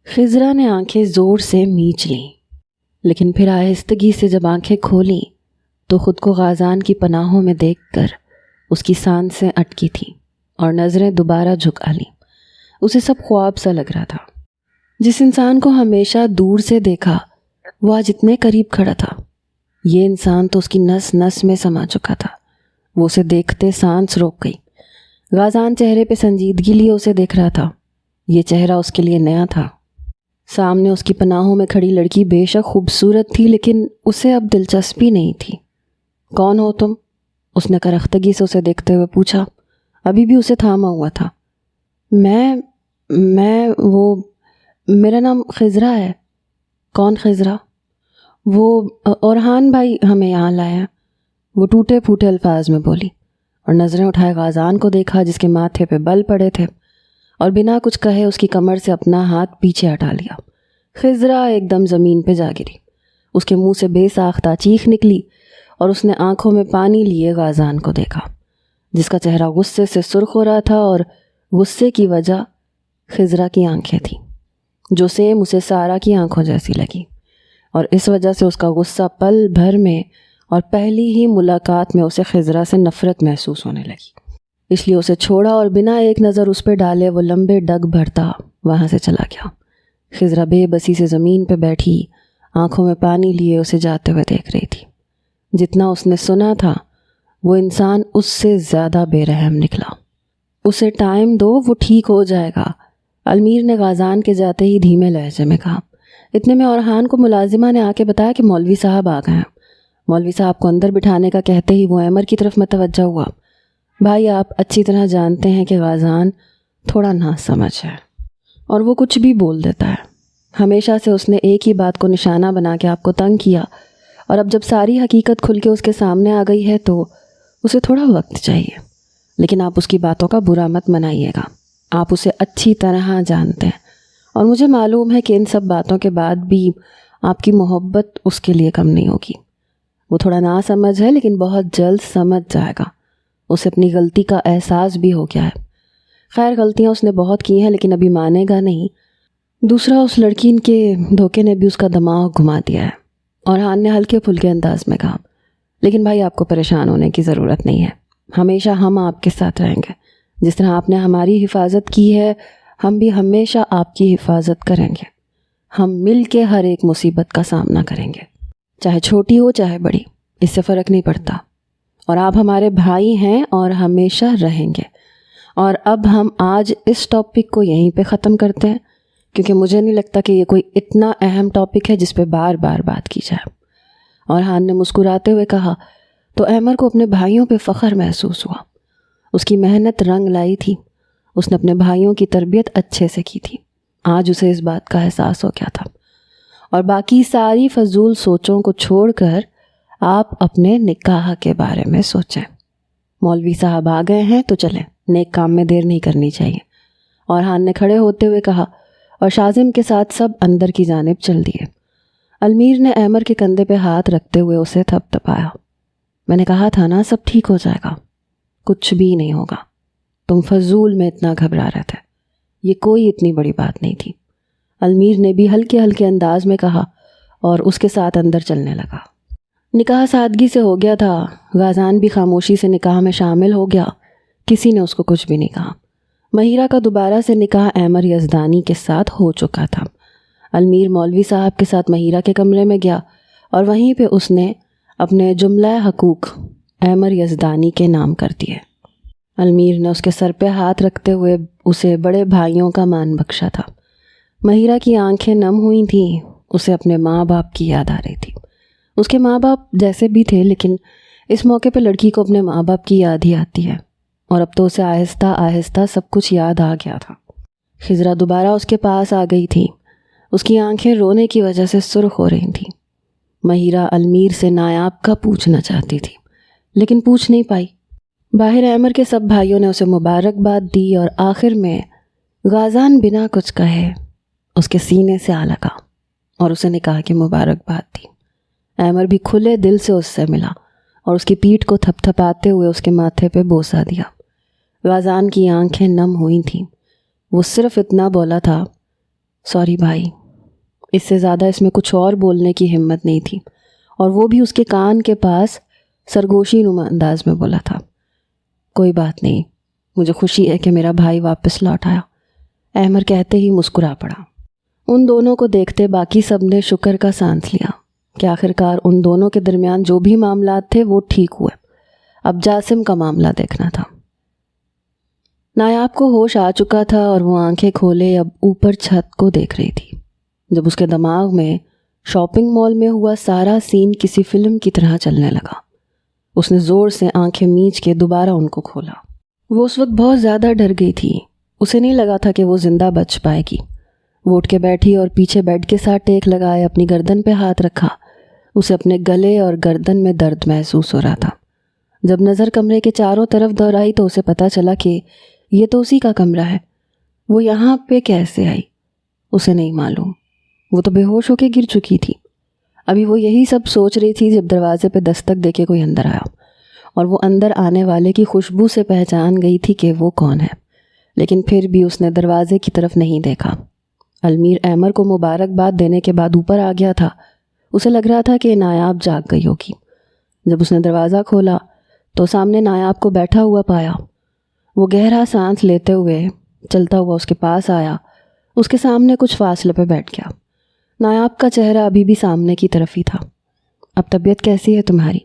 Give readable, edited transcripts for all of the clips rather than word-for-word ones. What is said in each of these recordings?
خضرا نے آنکھیں زور سے میچ لیں، لیکن پھر آہستگی سے جب آنکھیں کھولیں تو خود کو غازان کی پناہوں میں دیکھ کر اس کی سانسیں اٹکی تھیں اور نظریں دوبارہ جھکا لیں۔ اسے سب خواب سا لگ رہا تھا۔ جس انسان کو ہمیشہ دور سے دیکھا وہ آج اتنے قریب کھڑا تھا۔ یہ انسان تو اس کی نس نس میں سما چکا تھا۔ وہ اسے دیکھتے سانس روک گئی۔ غازان چہرے پہ سنجیدگی لیے اسے دیکھ رہا تھا۔ یہ چہرہ اس کے لیے نیا تھا۔ سامنے اس کی پناہوں میں کھڑی لڑکی بے شک خوبصورت تھی، لیکن اسے اب دلچسپی نہیں تھی۔ کون ہو تم؟ اس نے کرختگی سے اسے دیکھتے ہوئے پوچھا۔ ابھی بھی اسے تھاما ہوا تھا۔ میرا نام خضرا ہے۔ کون خضرا؟ وہ اورحان بھائی ہمیں یہاں لائے ہیں، وہ ٹوٹے پھوٹے الفاظ میں بولی اور نظریں اٹھائے غازان کو دیکھا جس کے ماتھے پہ بل پڑے تھے، اور بنا کچھ کہے اس کی کمر سے اپنا ہاتھ پیچھے ہٹا لیا۔ خضرا ایک دم زمین پہ جا گری۔ اس کے منہ سے بے ساختہ چیخ نکلی اور اس نے آنکھوں میں پانی لیے غازان کو دیکھا، جس کا چہرہ غصے سے سرخ ہو رہا تھا، اور غصے کی وجہ خضرا کی آنکھیں تھیں جو سیم اسے سارا کی آنکھوں جیسی لگی، اور اس وجہ سے اس کا غصہ پل بھر میں اور پہلی ہی ملاقات میں اسے خضرا سے نفرت محسوس ہونے لگی۔ اس لیے اسے چھوڑا اور بنا ایک نظر اس پہ ڈالے وہ لمبے ڈگ بھرتا وہاں سے چلا گیا۔ خضرا بے بسی سے زمین پہ بیٹھی آنکھوں میں پانی لیے اسے جاتے ہوئے دیکھ رہی تھی۔ جتنا اس نے سنا تھا وہ انسان اس سے زیادہ بے رحم نکلا۔ اسے ٹائم دو، وہ ٹھیک ہو جائے گا، المیر نے غازان کے جاتے ہی دھیمے لہجے میں کہا۔ اتنے میں اورحان کو ملازمہ نے آ کے بتایا کہ مولوی صاحب آ گئے ہیں۔ مولوی صاحب کو اندر بٹھانے کا کہتے ہی وہ احمر کی طرف متوجہ ہوا۔ بھائی آپ اچھی طرح جانتے ہیں کہ غازان تھوڑا ناسمجھ ہے اور وہ کچھ بھی بول دیتا ہے۔ ہمیشہ سے اس نے ایک ہی بات کو نشانہ بنا کے آپ کو تنگ کیا، اور اب جب ساری حقیقت کھل کے اس کے سامنے آ گئی ہے تو اسے تھوڑا وقت چاہیے۔ لیکن آپ اس کی باتوں کا برا مت منائیے گا، آپ اسے اچھی طرح جانتے ہیں، اور مجھے معلوم ہے کہ ان سب باتوں کے بعد بھی آپ کی محبت اس کے لیے کم نہیں ہوگی۔ وہ تھوڑا ناسمجھ ہے لیکن بہت جلد سمجھ جائے گا۔ اسے اپنی غلطی کا احساس بھی ہو گیا ہے۔ خیر غلطیاں اس نے بہت کی ہیں لیکن ابھی مانے گا نہیں۔ دوسرا، اس لڑکی کے دھوکے نے بھی اس کا دماغ گھما دیا ہے۔ اورحان نے ہلکے پھلکے انداز میں کہا۔ لیکن بھائی آپ کو پریشان ہونے کی ضرورت نہیں ہے، ہمیشہ ہم آپ کے ساتھ رہیں گے۔ جس طرح آپ نے ہماری حفاظت کی ہے ہم بھی ہمیشہ آپ کی حفاظت کریں گے۔ ہم مل کے ہر ایک مصیبت کا سامنا کریں گے، چاہے چھوٹی ہو چاہے بڑی، اس سے فرق نہیں پڑتا۔ اور آپ ہمارے بھائی ہیں اور ہمیشہ رہیں گے۔ اور اب ہم آج اس ٹاپک کو یہیں پہ ختم کرتے ہیں، کیونکہ مجھے نہیں لگتا کہ یہ کوئی اتنا اہم ٹاپک ہے جس پہ بار بار بات کی جائے۔ اورحان نے مسکراتے ہوئے کہا۔ تو احمر کو اپنے بھائیوں پہ فخر محسوس ہوا۔ اس کی محنت رنگ لائی تھی، اس نے اپنے بھائیوں کی تربیت اچھے سے کی تھی۔ آج اسے اس بات کا احساس ہو گیا تھا۔ اور باقی ساری فضول سوچوں کو چھوڑ کر آپ اپنے نکاح کے بارے میں سوچیں۔ مولوی صاحب آ گئے ہیں تو چلیں، نیک کام میں دیر نہیں کرنی چاہیے۔ اورحان نے کھڑے ہوتے ہوئے کہا، اور شازم کے ساتھ سب اندر کی جانب چل دیے۔ المیر نے احمر کے کندھے پہ ہاتھ رکھتے ہوئے اسے تھپ تھپایا۔ میں نے کہا تھا نا سب ٹھیک ہو جائے گا۔ کچھ بھی نہیں ہوگا، تم فضول میں اتنا گھبرا رہے تھے، یہ کوئی اتنی بڑی بات نہیں تھی۔ المیر نے بھی ہلکے ہلکے انداز میں کہا اور اس کے ساتھ اندر چلنے لگا۔ نکاح سادگی سے ہو گیا تھا۔ غازان بھی خاموشی سے نکاح میں شامل ہو گیا۔ کسی نے اس کو کچھ بھی نہیں کہا۔ مہیرہ کا دوبارہ سے نکاح احمر یزدانی کے ساتھ ہو چکا تھا۔ المیر مولوی صاحب کے ساتھ مہیرہ کے کمرے میں گیا اور وہیں پہ اس نے اپنے جملہ حقوق احمر یزدانی کے نام کر دیے۔ المیر نے اس کے سر پہ ہاتھ رکھتے ہوئے اسے بڑے بھائیوں کا مان بخشا تھا۔ مہیرہ کی آنکھیں نم ہوئی تھیں، اسے اپنے ماں باپ کی یاد آ رہی تھی۔ اس کے ماں باپ جیسے بھی تھے لیکن اس موقع پہ لڑکی کو اپنے ماں باپ کی یاد ہی آتی ہے، اور اب تو اسے آہستہ آہستہ سب کچھ یاد آ گیا تھا۔ خضرا دوبارہ اس کے پاس آ گئی تھی۔ اس کی آنکھیں رونے کی وجہ سے سرخ ہو رہی تھیں۔ مہیرہ المیر سے نایاب کا پوچھنا چاہتی تھی لیکن پوچھ نہیں پائی۔ باہر احمر کے سب بھائیوں نے اسے مبارکباد دی اور آخر میں غازان بنا کچھ کہے اس کے سینے سے آ لگا اور اسے نکاح کی مبارکباد دی۔ احمر بھی کھلے دل سے اس سے ملا اور اس کی پیٹھ کو تھپ تھپاتے ہوئے اس کے ماتھے پہ بوسہ دیا۔ غازان کی آنکھیں نم ہوئی تھیں۔ وہ صرف اتنا بولا تھا، سوری بھائی۔ اس سے زیادہ اس میں کچھ اور بولنے کی ہمت نہیں تھی، اور وہ بھی اس کے کان کے پاس سرگوشی نما انداز میں بولا تھا، کوئی بات نہیں، مجھے خوشی ہے کہ میرا بھائی واپس لوٹ آیا۔ احمر کہتے ہی مسکرا پڑا۔ ان دونوں کو دیکھتے باقی سب نے شکر کا سانس لیا کہ آخرکار ان دونوں کے درمیان جو بھی معاملات تھے وہ ٹھیک ہوئے۔ اب جاسم کا معاملہ دیکھنا تھا۔ نایاب کو ہوش آ چکا تھا اور وہ آنکھیں کھولے اب اوپر چھت کو دیکھ رہی تھی، جب اس کے دماغ میں شاپنگ مال میں ہوا سارا سین کسی فلم کی طرح چلنے لگا۔ اس نے زور سے آنکھیں میچ کے دوبارہ ان کو کھولا۔ وہ اس وقت بہت زیادہ ڈر گئی تھی، اسے نہیں لگا تھا کہ وہ زندہ بچ پائے گی۔ وہ اٹھ کے بیٹھی اور پیچھے بیڈ کے ساتھ ٹیک لگائے اپنی گردن پہ ہاتھ رکھا۔ اسے اپنے گلے اور گردن میں درد محسوس ہو رہا تھا۔ جب نظر کمرے کے چاروں طرف دہرائی تو اسے پتہ چلا کہ یہ تو اسی کا کمرہ ہے۔ وہ یہاں پہ کیسے آئی اسے نہیں معلوم، وہ تو بے ہوش ہو کے گر چکی تھی۔ ابھی وہ یہی سب سوچ رہی تھی جب دروازے پہ دستک دے کے کوئی اندر آیا، اور وہ اندر آنے والے کی خوشبو سے پہچان گئی تھی کہ وہ کون ہے، لیکن پھر بھی اس نے دروازے کی طرف نہیں دیکھا۔ المیر احمر کو مبارکباد دینے کے بعد اوپر آ گیا تھا۔ اسے لگ رہا تھا کہ نایاب جاگ گئی ہوگی۔ جب اس نے دروازہ کھولا تو سامنے نایاب کو بیٹھا ہوا پایا۔ وہ گہرا سانس لیتے ہوئے چلتا ہوا اس کے پاس آیا، اس کے سامنے کچھ فاصلے پہ بیٹھ گیا۔ نایاب کا چہرہ ابھی بھی سامنے کی طرف ہی تھا۔ اب طبیعت کیسی ہے تمہاری؟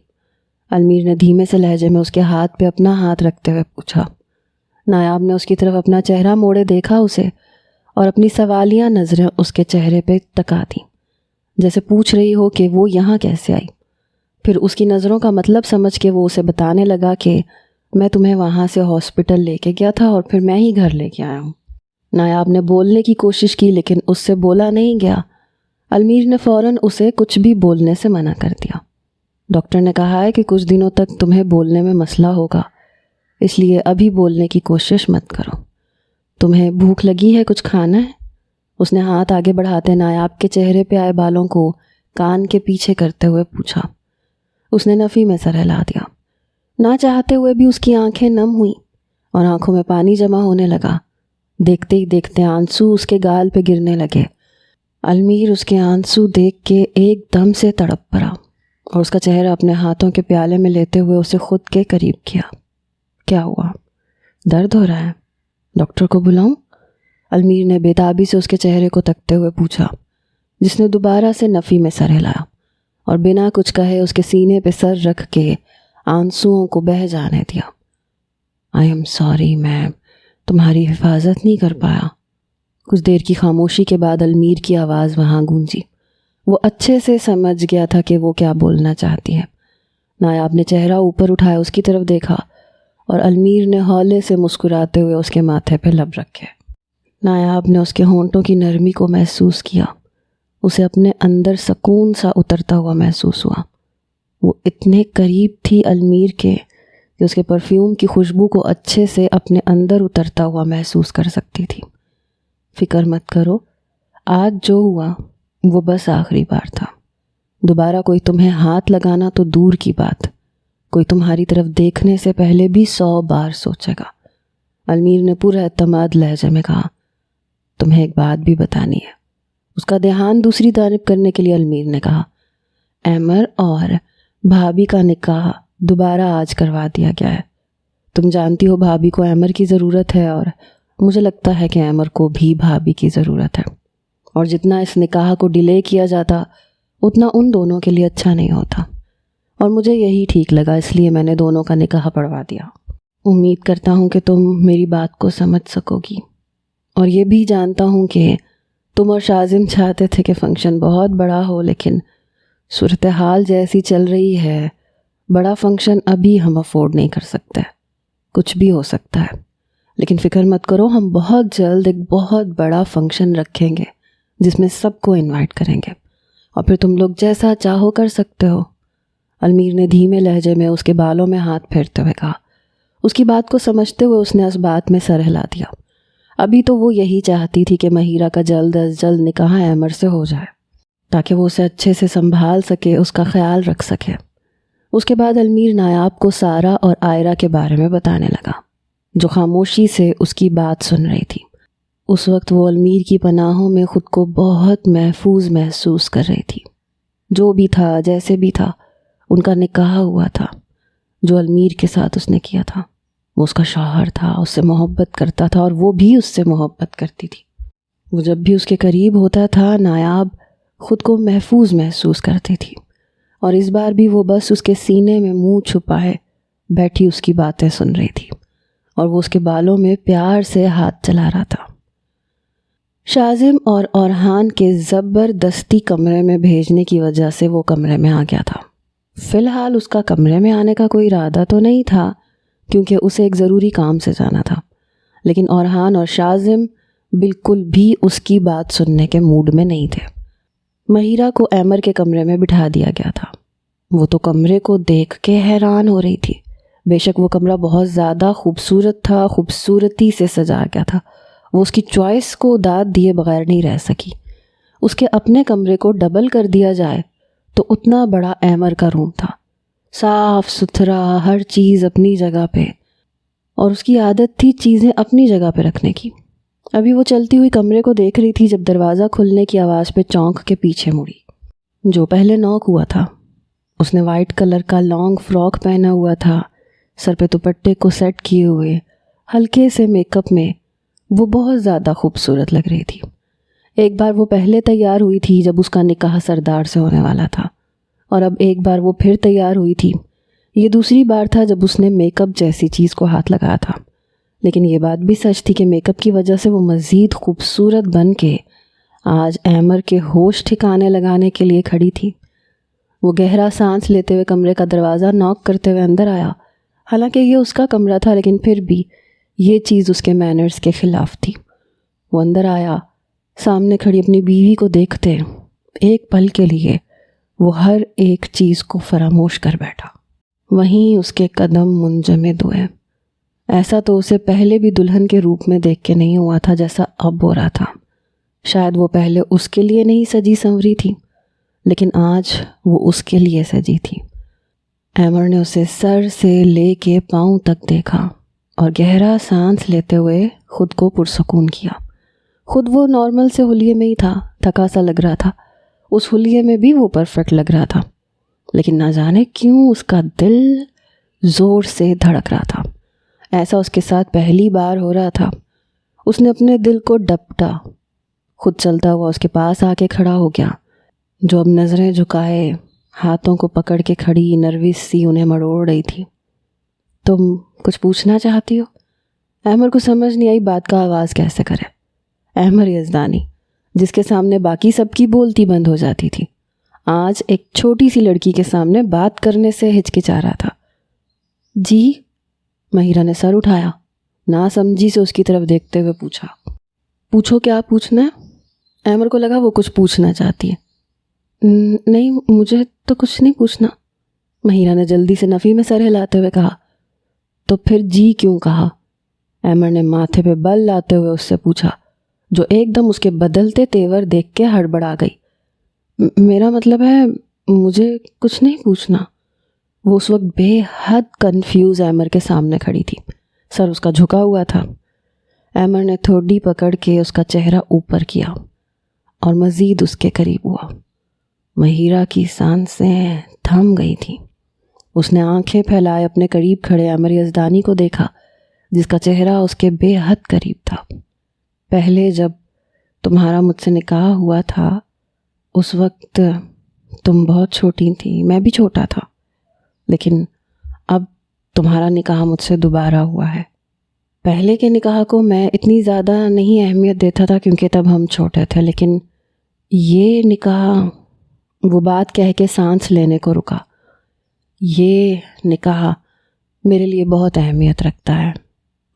المیر نے دھیمے سے لہجے میں اس کے ہاتھ پہ اپنا ہاتھ رکھتے ہوئے پوچھا۔ نایاب نے اس کی طرف اپنا چہرہ موڑے دیکھا اسے، اور اپنی سوالیہ نظریں اس کے چہرے پہ ٹکا دیں، جیسے پوچھ رہی ہو کہ وہ یہاں کیسے آئی۔ پھر اس کی نظروں کا مطلب سمجھ کے وہ اسے بتانے لگا کہ میں تمہیں وہاں سے ہاسپٹل لے کے گیا تھا اور پھر میں ہی گھر لے کے آیا ہوں۔ نایاب نے بولنے کی کوشش کی لیکن اس سے بولا نہیں گیا۔ المیر نے فوراً اسے کچھ بھی بولنے سے منع کر دیا۔ ڈاکٹر نے کہا ہے کہ کچھ دنوں تک تمہیں بولنے میں مسئلہ ہوگا، اس لیے ابھی بولنے کی کوشش مت کرو۔ تمہیں بھوک لگی ہے، کچھ کھانا ہے؟ اس نے ہاتھ آگے بڑھاتے نایاب کے چہرے پہ آئے بالوں کو کان کے پیچھے کرتے ہوئے پوچھا۔ اس نے نفی میں سر ہلا دیا۔ نہ چاہتے ہوئے بھی اس کی آنکھیں نم ہوئیں اور آنکھوں میں پانی جمع ہونے لگا۔ دیکھتے ہی دیکھتے آنسو اس کے گال پہ گرنے لگے۔ المیر اس کے آنسو دیکھ کے ایک دم سے تڑپ پڑا اور اس کا چہرہ اپنے ہاتھوں کے پیالے میں لیتے ہوئے اسے خود کے قریب کیا۔ کیا ہوا؟ درد ہو رہا ہے؟ ڈاکٹر کو بلاؤں؟ المیر نے بے تابی سے اس کے چہرے کو تکتے ہوئے پوچھا، جس نے دوبارہ سے نفی میں سر ہلایا اور بنا کچھ کہے اس کے سینے پہ سر رکھ کے آنسوؤں کو بہہ جانے دیا۔ آئی ایم سوری، میں تمہاری حفاظت نہیں کر پایا۔ کچھ دیر کی خاموشی کے بعد المیر کی آواز وہاں گونجی۔ وہ اچھے سے سمجھ گیا تھا کہ وہ کیا بولنا چاہتی ہے۔ نایاب نے چہرہ اوپر اٹھایا، اس کی طرف دیکھا اور المیر نے ہولے سے مسکراتے ہوئے اس کے ماتھے پہ لب رکھے۔ نایاب نے اس کے ہونٹوں کی نرمی کو محسوس کیا۔ اسے اپنے اندر سکون سا اترتا ہوا محسوس ہوا۔ وہ اتنے قریب تھی المیر کے کہ اس کے پرفیوم کی خوشبو کو اچھے سے اپنے اندر اترتا ہوا محسوس کر سکتی تھی۔ فکر مت کرو، آج جو ہوا وہ بس آخری بار تھا۔ دوبارہ کوئی تمہیں ہاتھ لگانا تو دور کی بات، کوئی تمہاری طرف دیکھنے سے پہلے بھی 100 بار سوچے گا۔ المیر نے پورا اعتماد لہجے میں کہا، تمہیں ایک بات بھی بتانی ہے۔ اس کا دھیان دوسری جانب کرنے کے لیے المیر نے کہا، احمر اور بھابھی کا نکاح دوبارہ آج کروا دیا گیا ہے۔ تم جانتی ہو بھابھی کو احمر کی ضرورت ہے اور مجھے لگتا ہے کہ احمر کو بھی بھابھی کی ضرورت ہے، اور جتنا اس نکاح کو ڈیلے کیا جاتا اتنا ان دونوں کے لیے اچھا نہیں ہوتا، اور مجھے یہی ٹھیک لگا، اس لیے میں نے دونوں کا نکاح پڑھوا دیا۔ امید کرتا ہوں کہ تم میری بات کو سمجھ سکو گی، اور یہ بھی جانتا ہوں کہ تم اور شاذم چاہتے تھے کہ فنکشن بہت بڑا ہو، لیکن صورتحال جیسی چل رہی ہے بڑا فنکشن ابھی ہم افورڈ نہیں کر سکتے۔ کچھ بھی ہو سکتا ہے، لیکن فکر مت کرو، ہم بہت جلد ایک بہت بڑا فنکشن رکھیں گے جس میں سب کو انوائٹ کریں گے، اور پھر تم لوگ جیسا چاہو کر سکتے ہو۔ المیر نے دھیمے لہجے میں اس کے بالوں میں ہاتھ پھیرتے ہوئے کہا۔ اس کی بات کو سمجھتے ہوئے اس نے اس بات میں سر ہلا دیا۔ ابھی تو وہ یہی چاہتی تھی کہ مہیرہ کا جلد از جلد نکاح احمر سے ہو جائے تاکہ وہ اسے اچھے سے سنبھال سکے، اس کا خیال رکھ سکے۔ اس کے بعد المیر نایاب کو سارا اور آئرہ کے بارے میں بتانے لگا، جو خاموشی سے اس کی بات سن رہی تھی۔ اس وقت وہ المیر کی پناہوں میں خود کو بہت محفوظ محسوس کر رہی تھی۔ جو بھی تھا، جیسے بھی تھا، ان کا نکاح ہوا تھا۔ جو المیر کے ساتھ اس نے کیا تھا، وہ اس کا شوہر تھا، اس سے محبت کرتا تھا اور وہ بھی اس سے محبت کرتی تھی۔ وہ جب بھی اس کے قریب ہوتا تھا، نایاب خود کو محفوظ محسوس کرتی تھی، اور اس بار بھی وہ بس اس کے سینے میں منہ چھپائے بیٹھی اس کی باتیں سن رہی تھی، اور وہ اس کے بالوں میں پیار سے ہاتھ چلا رہا تھا۔ شاذم اور اورحان کے زبردستی کمرے میں بھیجنے کی وجہ سے وہ کمرے میں آ گیا تھا۔ فی الحال اس کا کمرے میں آنے کا کوئی ارادہ تو نہیں تھا، کیونکہ اسے ایک ضروری کام سے جانا تھا، لیکن اورحان اور شاذم بالکل بھی اس کی بات سننے کے موڈ میں نہیں تھے۔ مہیرہ کو ایمر کے کمرے میں بٹھا دیا گیا تھا۔ وہ تو کمرے کو دیکھ کے حیران ہو رہی تھی۔ بے شک وہ کمرہ بہت زیادہ خوبصورت تھا، خوبصورتی سے سجا گیا تھا۔ وہ اس کی چوائس کو داد دیے بغیر نہیں رہ سکی۔ اس کے اپنے کمرے کو ڈبل کر دیا جائے تو اتنا بڑا ایمر کا روم تھا، صاف ستھرا، ہر چیز اپنی جگہ پہ، اور اس کی عادت تھی چیزیں اپنی جگہ پہ رکھنے کی۔ ابھی وہ چلتی ہوئی کمرے کو دیکھ رہی تھی جب دروازہ کھلنے کی آواز پہ چونک کے پیچھے مڑی۔ جو پہلے نوک ہوا تھا، اس نے وائٹ کلر کا لانگ فراک پہنا ہوا تھا، سر پہ دوپٹے کو سیٹ کیے ہوئے، ہلکے سے میک اپ میں وہ بہت زیادہ خوبصورت لگ رہی تھی۔ ایک بار وہ پہلے تیار ہوئی تھی جب اس کا نکاح سردار سے ہونے والا تھا، اور اب ایک بار وہ پھر تیار ہوئی تھی۔ یہ دوسری بار تھا جب اس نے میک اپ جیسی چیز کو ہاتھ لگایا تھا، لیکن یہ بات بھی سچ تھی کہ میک اپ کی وجہ سے وہ مزید خوبصورت بن کے آج ایمر کے ہوش ٹھکانے لگانے کے لیے کھڑی تھی۔ وہ گہرا سانس لیتے ہوئے کمرے کا دروازہ نوک کرتے ہوئے اندر آیا۔ حالانکہ یہ اس کا کمرہ تھا، لیکن پھر بھی یہ چیز اس کے مینرز کے خلاف تھی۔ وہ اندر آیا، سامنے کھڑی اپنی بیوی کو دیکھتے ایک پل کے لیے وہ ہر ایک چیز کو فراموش کر بیٹھا۔ وہیں اس کے قدم منجمد ہوئے۔ ایسا تو اسے پہلے بھی دلہن کے روپ میں دیکھ کے نہیں ہوا تھا جیسا اب ہو رہا تھا۔ شاید وہ پہلے اس کے لیے نہیں سجی سنوری تھی، لیکن آج وہ اس کے لیے سجی تھی۔ ایمر نے اسے سر سے لے کے پاؤں تک دیکھا اور گہرا سانس لیتے ہوئے خود کو پرسکون کیا۔ خود وہ نارمل سے حلیے میں ہی تھا، تھکا سا لگ رہا تھا۔ اس حلیے میں بھی وہ پرفیکٹ لگ رہا تھا، لیکن نہ جانے کیوں اس کا دل زور سے دھڑک رہا تھا۔ ایسا اس کے ساتھ پہلی بار ہو رہا تھا۔ اس نے اپنے دل کو ڈپٹا، خود چلتا ہوا اس کے پاس آ کے کھڑا ہو گیا، جو اب نظریں جھکائے ہاتھوں کو پکڑ کے کھڑی نروس سی انہیں مروڑ رہی تھی۔ تم کچھ پوچھنا چاہتی ہو؟ ایمر کو سمجھ نہیں آئی بات کا آغاز کیسے کرے۔ ایمر یزدانی، جس کے سامنے باقی سب کی بولتی بند ہو جاتی تھی، آج ایک چھوٹی سی لڑکی کے سامنے بات کرنے سے ہچکچا رہا تھا۔ جی؟ مہیرہ نے سر اٹھایا، نا سمجھی سے اس کی طرف دیکھتے ہوئے پوچھا۔ پوچھو، کیا پوچھنا ہے؟ ایمر کو لگا وہ کچھ پوچھنا چاہتی ہے۔ نہیں، مجھے تو کچھ نہیں پوچھنا، مہیرہ نے جلدی سے نفی میں سر ہلاتے ہوئے کہا۔ تو پھر جی کیوں کہا؟ ایمر نے ماتھے پہ بل لاتے ہوئے اس سے پوچھا، جو ایک دم اس کے بدلتے تیور دیکھ کے ہڑبڑا گئی۔ میرا مطلب ہے مجھے کچھ نہیں پوچھنا۔ وہ اس وقت بے حد کنفیوز ایمر کے سامنے کھڑی تھی، سر اس کا جھکا ہوا تھا۔ ایمر نے تھوڑی پکڑ کے اس کا چہرہ اوپر کیا اور مزید اس کے قریب ہوا۔ مہیرہ کی سانسیں تھم گئی تھیں۔ اس نے آنکھیں پھیلائے اپنے قریب کھڑے ایمر یزدانی کو دیکھا، جس کا چہرہ اس کے بے حد قریب تھا۔ پہلے جب تمہارا مجھ سے نکاح ہوا تھا، اس وقت تم بہت چھوٹی تھی، میں بھی چھوٹا تھا، لیکن اب تمہارا نکاح مجھ سے دوبارہ ہوا ہے۔ پہلے کے نکاح کو میں اتنی زیادہ نہیں اہمیت دیتا تھا کیونکہ تب ہم چھوٹے تھے، لیکن یہ نکاح، وہ بات کہہ کے سانس لینے کو رکا، یہ نکاح میرے لیے بہت اہمیت رکھتا ہے۔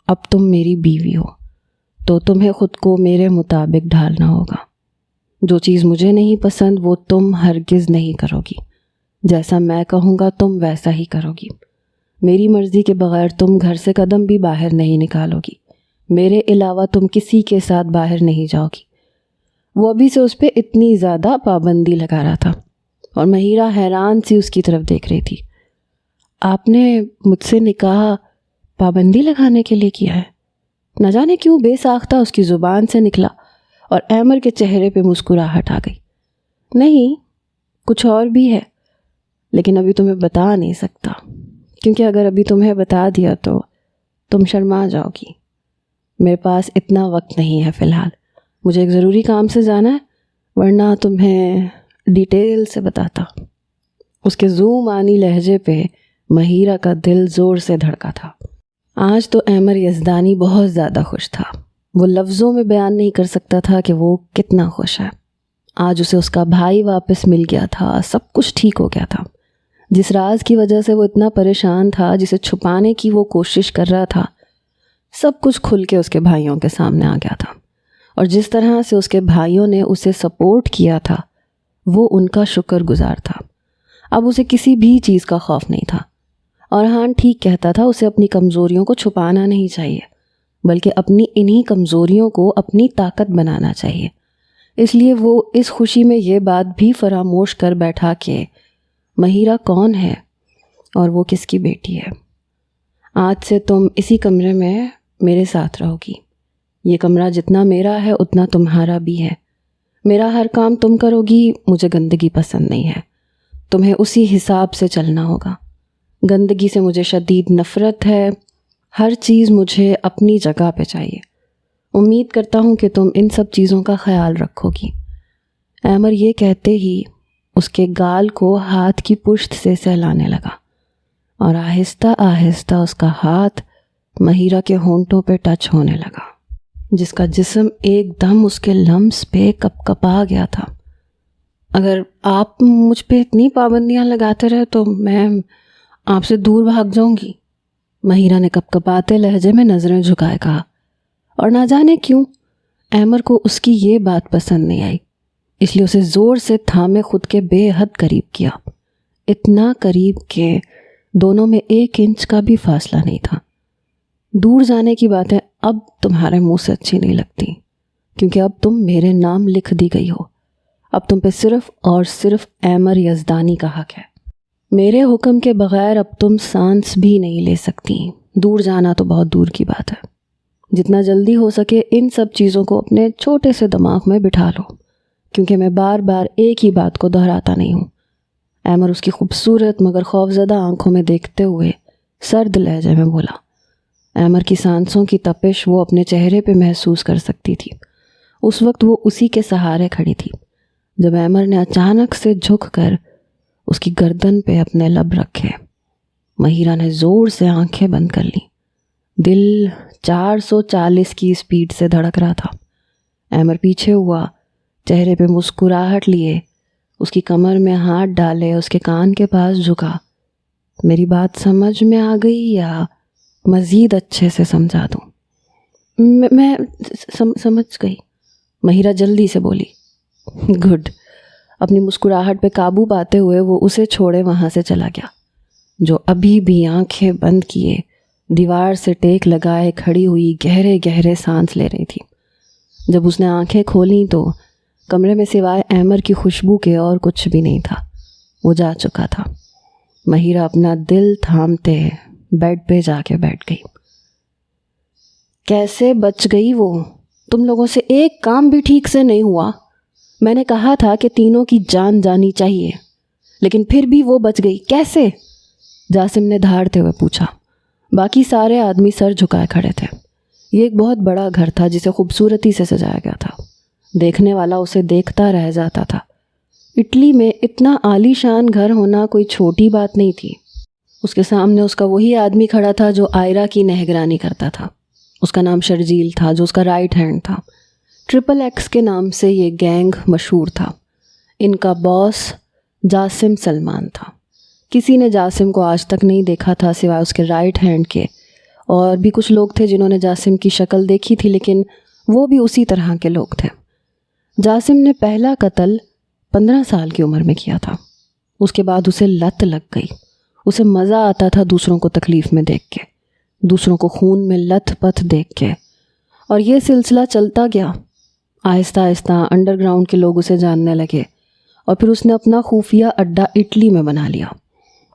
اب تم میری بیوی ہو تو تمہیں خود کو میرے مطابق ڈھالنا ہوگا۔ جو چیز مجھے نہیں پسند وہ تم ہرگز نہیں کرو گی، جیسا میں کہوں گا تم ویسا ہی کرو گی۔ میری مرضی کے بغیر تم گھر سے قدم بھی باہر نہیں نکالو گی، میرے علاوہ تم کسی کے ساتھ باہر نہیں جاؤ گی۔ وہ ابھی سے اس پہ اتنی زیادہ پابندی لگا رہا تھا، اور مہیرہ حیران سی اس کی طرف دیکھ رہی تھی۔ آپ نے مجھ سے نکاح پابندی لگانے کے لیے کیا ہے؟ نہ جانے کیوں بے ساختہ اس کی زبان سے نکلا اور احمر کے چہرے پہ مسکراہٹ آ گئی۔ نہیں، کچھ اور بھی ہے، لیکن ابھی تمہیں بتا نہیں سکتا، کیونکہ اگر ابھی تمہیں بتا دیا تو تم شرما جاؤ گی۔ میرے پاس اتنا وقت نہیں ہے فی الحال، مجھے ایک ضروری کام سے جانا ہے، ورنہ تمہیں ڈیٹیل سے بتاتا۔ اس کے زومانی لہجے پہ مہیرہ کا دل زور سے دھڑکا تھا۔ آج تو احمر یزدانی بہت زیادہ خوش تھا۔ وہ لفظوں میں بیان نہیں کر سکتا تھا کہ وہ کتنا خوش ہے۔ آج اسے اس کا بھائی واپس مل گیا تھا، سب کچھ ٹھیک ہو گیا تھا۔ جس راز کی وجہ سے وہ اتنا پریشان تھا، جسے چھپانے کی وہ کوشش کر رہا تھا، سب کچھ کھل کے اس کے بھائیوں کے سامنے آ گیا تھا۔ اور جس طرح سے اس کے بھائیوں نے اسے سپورٹ کیا تھا، وہ ان کا شکر گزار تھا۔ اب اسے کسی بھی چیز کا خوف نہیں تھا۔ اورحان ٹھیک کہتا تھا، اسے اپنی کمزوریوں کو چھپانا نہیں چاہیے، بلکہ اپنی انہی کمزوریوں کو اپنی طاقت بنانا چاہیے۔ اس لیے وہ اس خوشی میں یہ بات بھی فراموش کر بیٹھا کہ مہیرہ کون ہے اور وہ کس کی بیٹی ہے۔ آج سے تم اسی کمرے میں میرے ساتھ رہو گی۔ یہ کمرہ جتنا میرا ہے اتنا تمہارا بھی ہے۔ میرا ہر کام تم کرو گی، مجھے گندگی پسند نہیں ہے۔ تمہیں اسی حساب سے چلنا ہوگا۔ گندگی سے مجھے شدید نفرت ہے۔ ہر چیز مجھے اپنی جگہ پہ چاہیے۔ امید کرتا ہوں کہ تم ان سب چیزوں کا خیال رکھو گی۔ احمر یہ کہتے ہی اس کے گال کو ہاتھ کی پشت سے سہلانے لگا اور آہستہ آہستہ اس کا ہاتھ مہیرہ کے ہونٹوں پہ ٹچ ہونے لگا، جس کا جسم ایک دم اس کے لمس پہ کپ کپا گیا تھا۔ اگر آپ مجھ پہ اتنی پابندیاں لگاتے رہے تو میں آپ سے دور بھاگ جاؤں گی، مہیرہ نے کپ کپاتے لہجے میں نظریں جھکائے کہا۔ اور نہ جانے کیوں احمر کو اس کی یہ بات پسند نہیں آئی، اس لیے اسے زور سے تھامے خود کے بے حد قریب کیا، اتنا قریب کہ دونوں میں 1 انچ کا بھی فاصلہ نہیں تھا۔ دور جانے کی باتیں اب تمہارے منہ سے اچھی نہیں لگتی، کیونکہ اب تم میرے نام لکھ دی گئی ہو۔ اب تم پہ صرف اور صرف احمر یزدانی کا حق ہے۔ میرے حکم کے بغیر اب تم سانس بھی نہیں لے سکتی۔ دور جانا تو بہت دور کی بات ہے۔ جتنا جلدی ہو سکے ان سب چیزوں کو اپنے چھوٹے سے دماغ میں بٹھا لو، کیونکہ میں بار بار ایک ہی بات کو دہراتا نہیں ہوں۔ احمر اس کی خوبصورت مگر خوفزدہ آنکھوں میں دیکھتے ہوئے سرد لہجے میں بولا۔ احمر کی سانسوں کی تپش وہ اپنے چہرے پہ محسوس کر سکتی تھی۔ اس وقت وہ اسی کے سہارے کھڑی تھی جب احمر نے اچانک سے جھک کر اس کی گردن پہ اپنے لب رکھے۔ مہیرہ نے زور سے آنکھیں بند کر لیں۔ دل 440 کی اسپیڈ سے دھڑک رہا تھا۔ احمر پیچھے ہوا، چہرے پہ مسکراہٹ لیے، اس کی کمر میں ہاتھ ڈالے، اس کے کان کے پاس جھکا۔ میری بات سمجھ میں آ گئی یا مزید اچھے سے سمجھا دوں؟ میں سمجھ گئی، مہیرہ جلدی سے بولی۔ گڈ۔ اپنی مسکراہٹ پہ قابو پاتے ہوئے وہ اسے چھوڑے وہاں سے چلا گیا، جو ابھی بھی آنکھیں بند کیے دیوار سے ٹیک لگائے کھڑی ہوئی گہرے گہرے سانس لے رہی تھی۔ جب اس نے آنکھیں کھولیں تو کمرے میں سوائے احمر کی خوشبو کے اور کچھ بھی نہیں تھا۔ وہ جا چکا تھا۔ مہیرہ اپنا دل تھامتے بیڈ پہ جا کے بیٹھ گئی۔ کیسے بچ گئی وہ؟ تم لوگوں سے ایک کام بھی ٹھیک سے نہیں ہوا۔ میں نے کہا تھا کہ تینوں کی جان جانی چاہیے، لیکن پھر بھی وہ بچ گئی، کیسے؟ جاسم نے دھاڑتے ہوئے پوچھا۔ باقی سارے آدمی سر جھکائے کھڑے تھے۔ یہ ایک بہت بڑا گھر تھا جسے خوبصورتی سے سجایا گیا تھا۔ دیکھنے والا اسے دیکھتا رہ جاتا تھا۔ اٹلی میں اتنا عالی شان گھر ہونا کوئی چھوٹی بات نہیں تھی۔ اس کے سامنے اس کا وہی آدمی کھڑا تھا جو آئرہ کی نگرانی کرتا تھا۔ اس کا نام شرجیل تھا، جو اس کا رائٹ ہینڈ تھا۔ XXX کے نام سے یہ گینگ مشہور تھا۔ ان کا باس جاسم سلمان تھا۔ کسی نے جاسم کو آج تک نہیں دیکھا تھا سوائے اس کے رائٹ ہینڈ کے، اور بھی کچھ لوگ تھے جنہوں نے جاسم کی شکل دیکھی تھی، لیکن وہ بھی اسی طرح کے لوگ تھے۔ جاسم نے پہلا قتل 15 سال کی عمر میں کیا تھا۔ اس کے بعد اسے لت لگ گئی۔ اسے مزہ آتا تھا دوسروں کو تکلیف میں دیکھ کے، دوسروں کو خون میں لت پت دیکھ کے، اور یہ سلسلہ چلتا گیا۔ آہستہ آہستہ انڈر گراؤنڈ کے لوگ اسے جاننے لگے، اور پھر اس نے اپنا خفیہ اڈہ اٹلی میں بنا لیا۔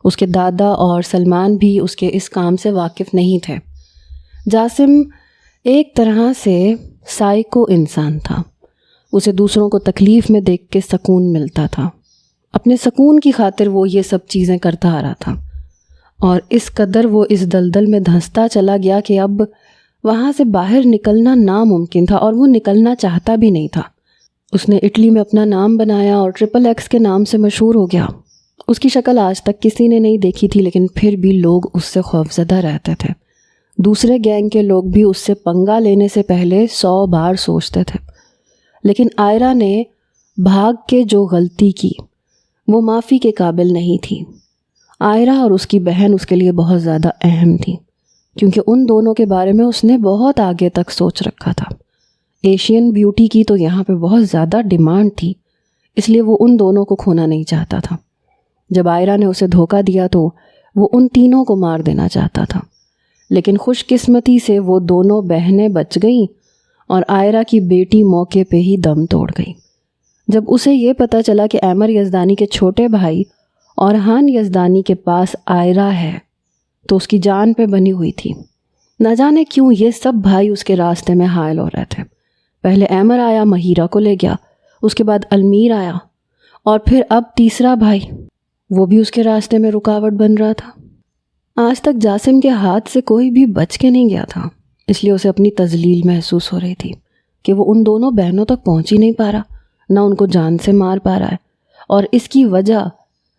اس کے دادا اور سلمان بھی اس کے اس کام سے واقف نہیں تھے۔ جاسم ایک طرح سے سائیکو انسان تھا. اسے دوسروں کو تکلیف میں دیکھ کے سکون ملتا تھا. اپنے سکون کی خاطر وہ یہ سب چیزیں کرتا آ رہا تھا، اور اس قدر وہ اس دلدل میں دھنستا چلا گیا کہ اب وہاں سے باہر نکلنا ناممکن تھا، اور وہ نکلنا چاہتا بھی نہیں تھا. اس نے اٹلی میں اپنا نام بنایا اور XXX کے نام سے مشہور ہو گیا. اس کی شکل آج تک کسی نے نہیں دیکھی تھی، لیکن پھر بھی لوگ اس سے خوفزدہ رہتے تھے. دوسرے گینگ کے لوگ بھی اس سے پنگا لینے سے پہلے 100 بار سوچتے تھے. لیکن آئرہ نے بھاگ کے جو غلطی کی وہ معافی کے قابل نہیں تھی. آئرہ اور اس کی بہن اس کے لیے بہت زیادہ اہم تھی، کیونکہ ان دونوں کے بارے میں اس نے بہت آگے تک سوچ رکھا تھا. ایشین بیوٹی کی تو یہاں پہ بہت زیادہ ڈیمانڈ تھی، اس لیے وہ ان دونوں کو کھونا نہیں چاہتا تھا. جب آئرہ نے اسے دھوکہ دیا تو وہ ان تینوں کو مار دینا چاہتا تھا، لیکن خوش قسمتی سے وہ دونوں بہنیں بچ گئیں اور آئرہ کی بیٹی موقع پہ ہی دم توڑ گئی. جب اسے یہ پتہ چلا کہ احمر یزدانی کے چھوٹے بھائی اورحان یزدانی کے پاس آئرہ ہے تو اس کی جان پہ بنی ہوئی تھی. نہ جانے کیوں یہ سب بھائی اس کے راستے میں حائل ہو رہے تھے. پہلے احمر آیا، مہیرہ کو لے گیا، اس کے بعد المیر آیا، اور پھر اب تیسرا بھائی، وہ بھی اس کے راستے میں رکاوٹ بن رہا تھا. آج تک جاسم کے ہاتھ سے کوئی بھی بچ کے نہیں گیا تھا، اس لیے اسے اپنی تذلیل محسوس ہو رہی تھی کہ وہ ان دونوں بہنوں تک پہنچ ہی نہیں پا رہا، نہ ان کو جان سے مار پا رہا ہے، اور اس کی وجہ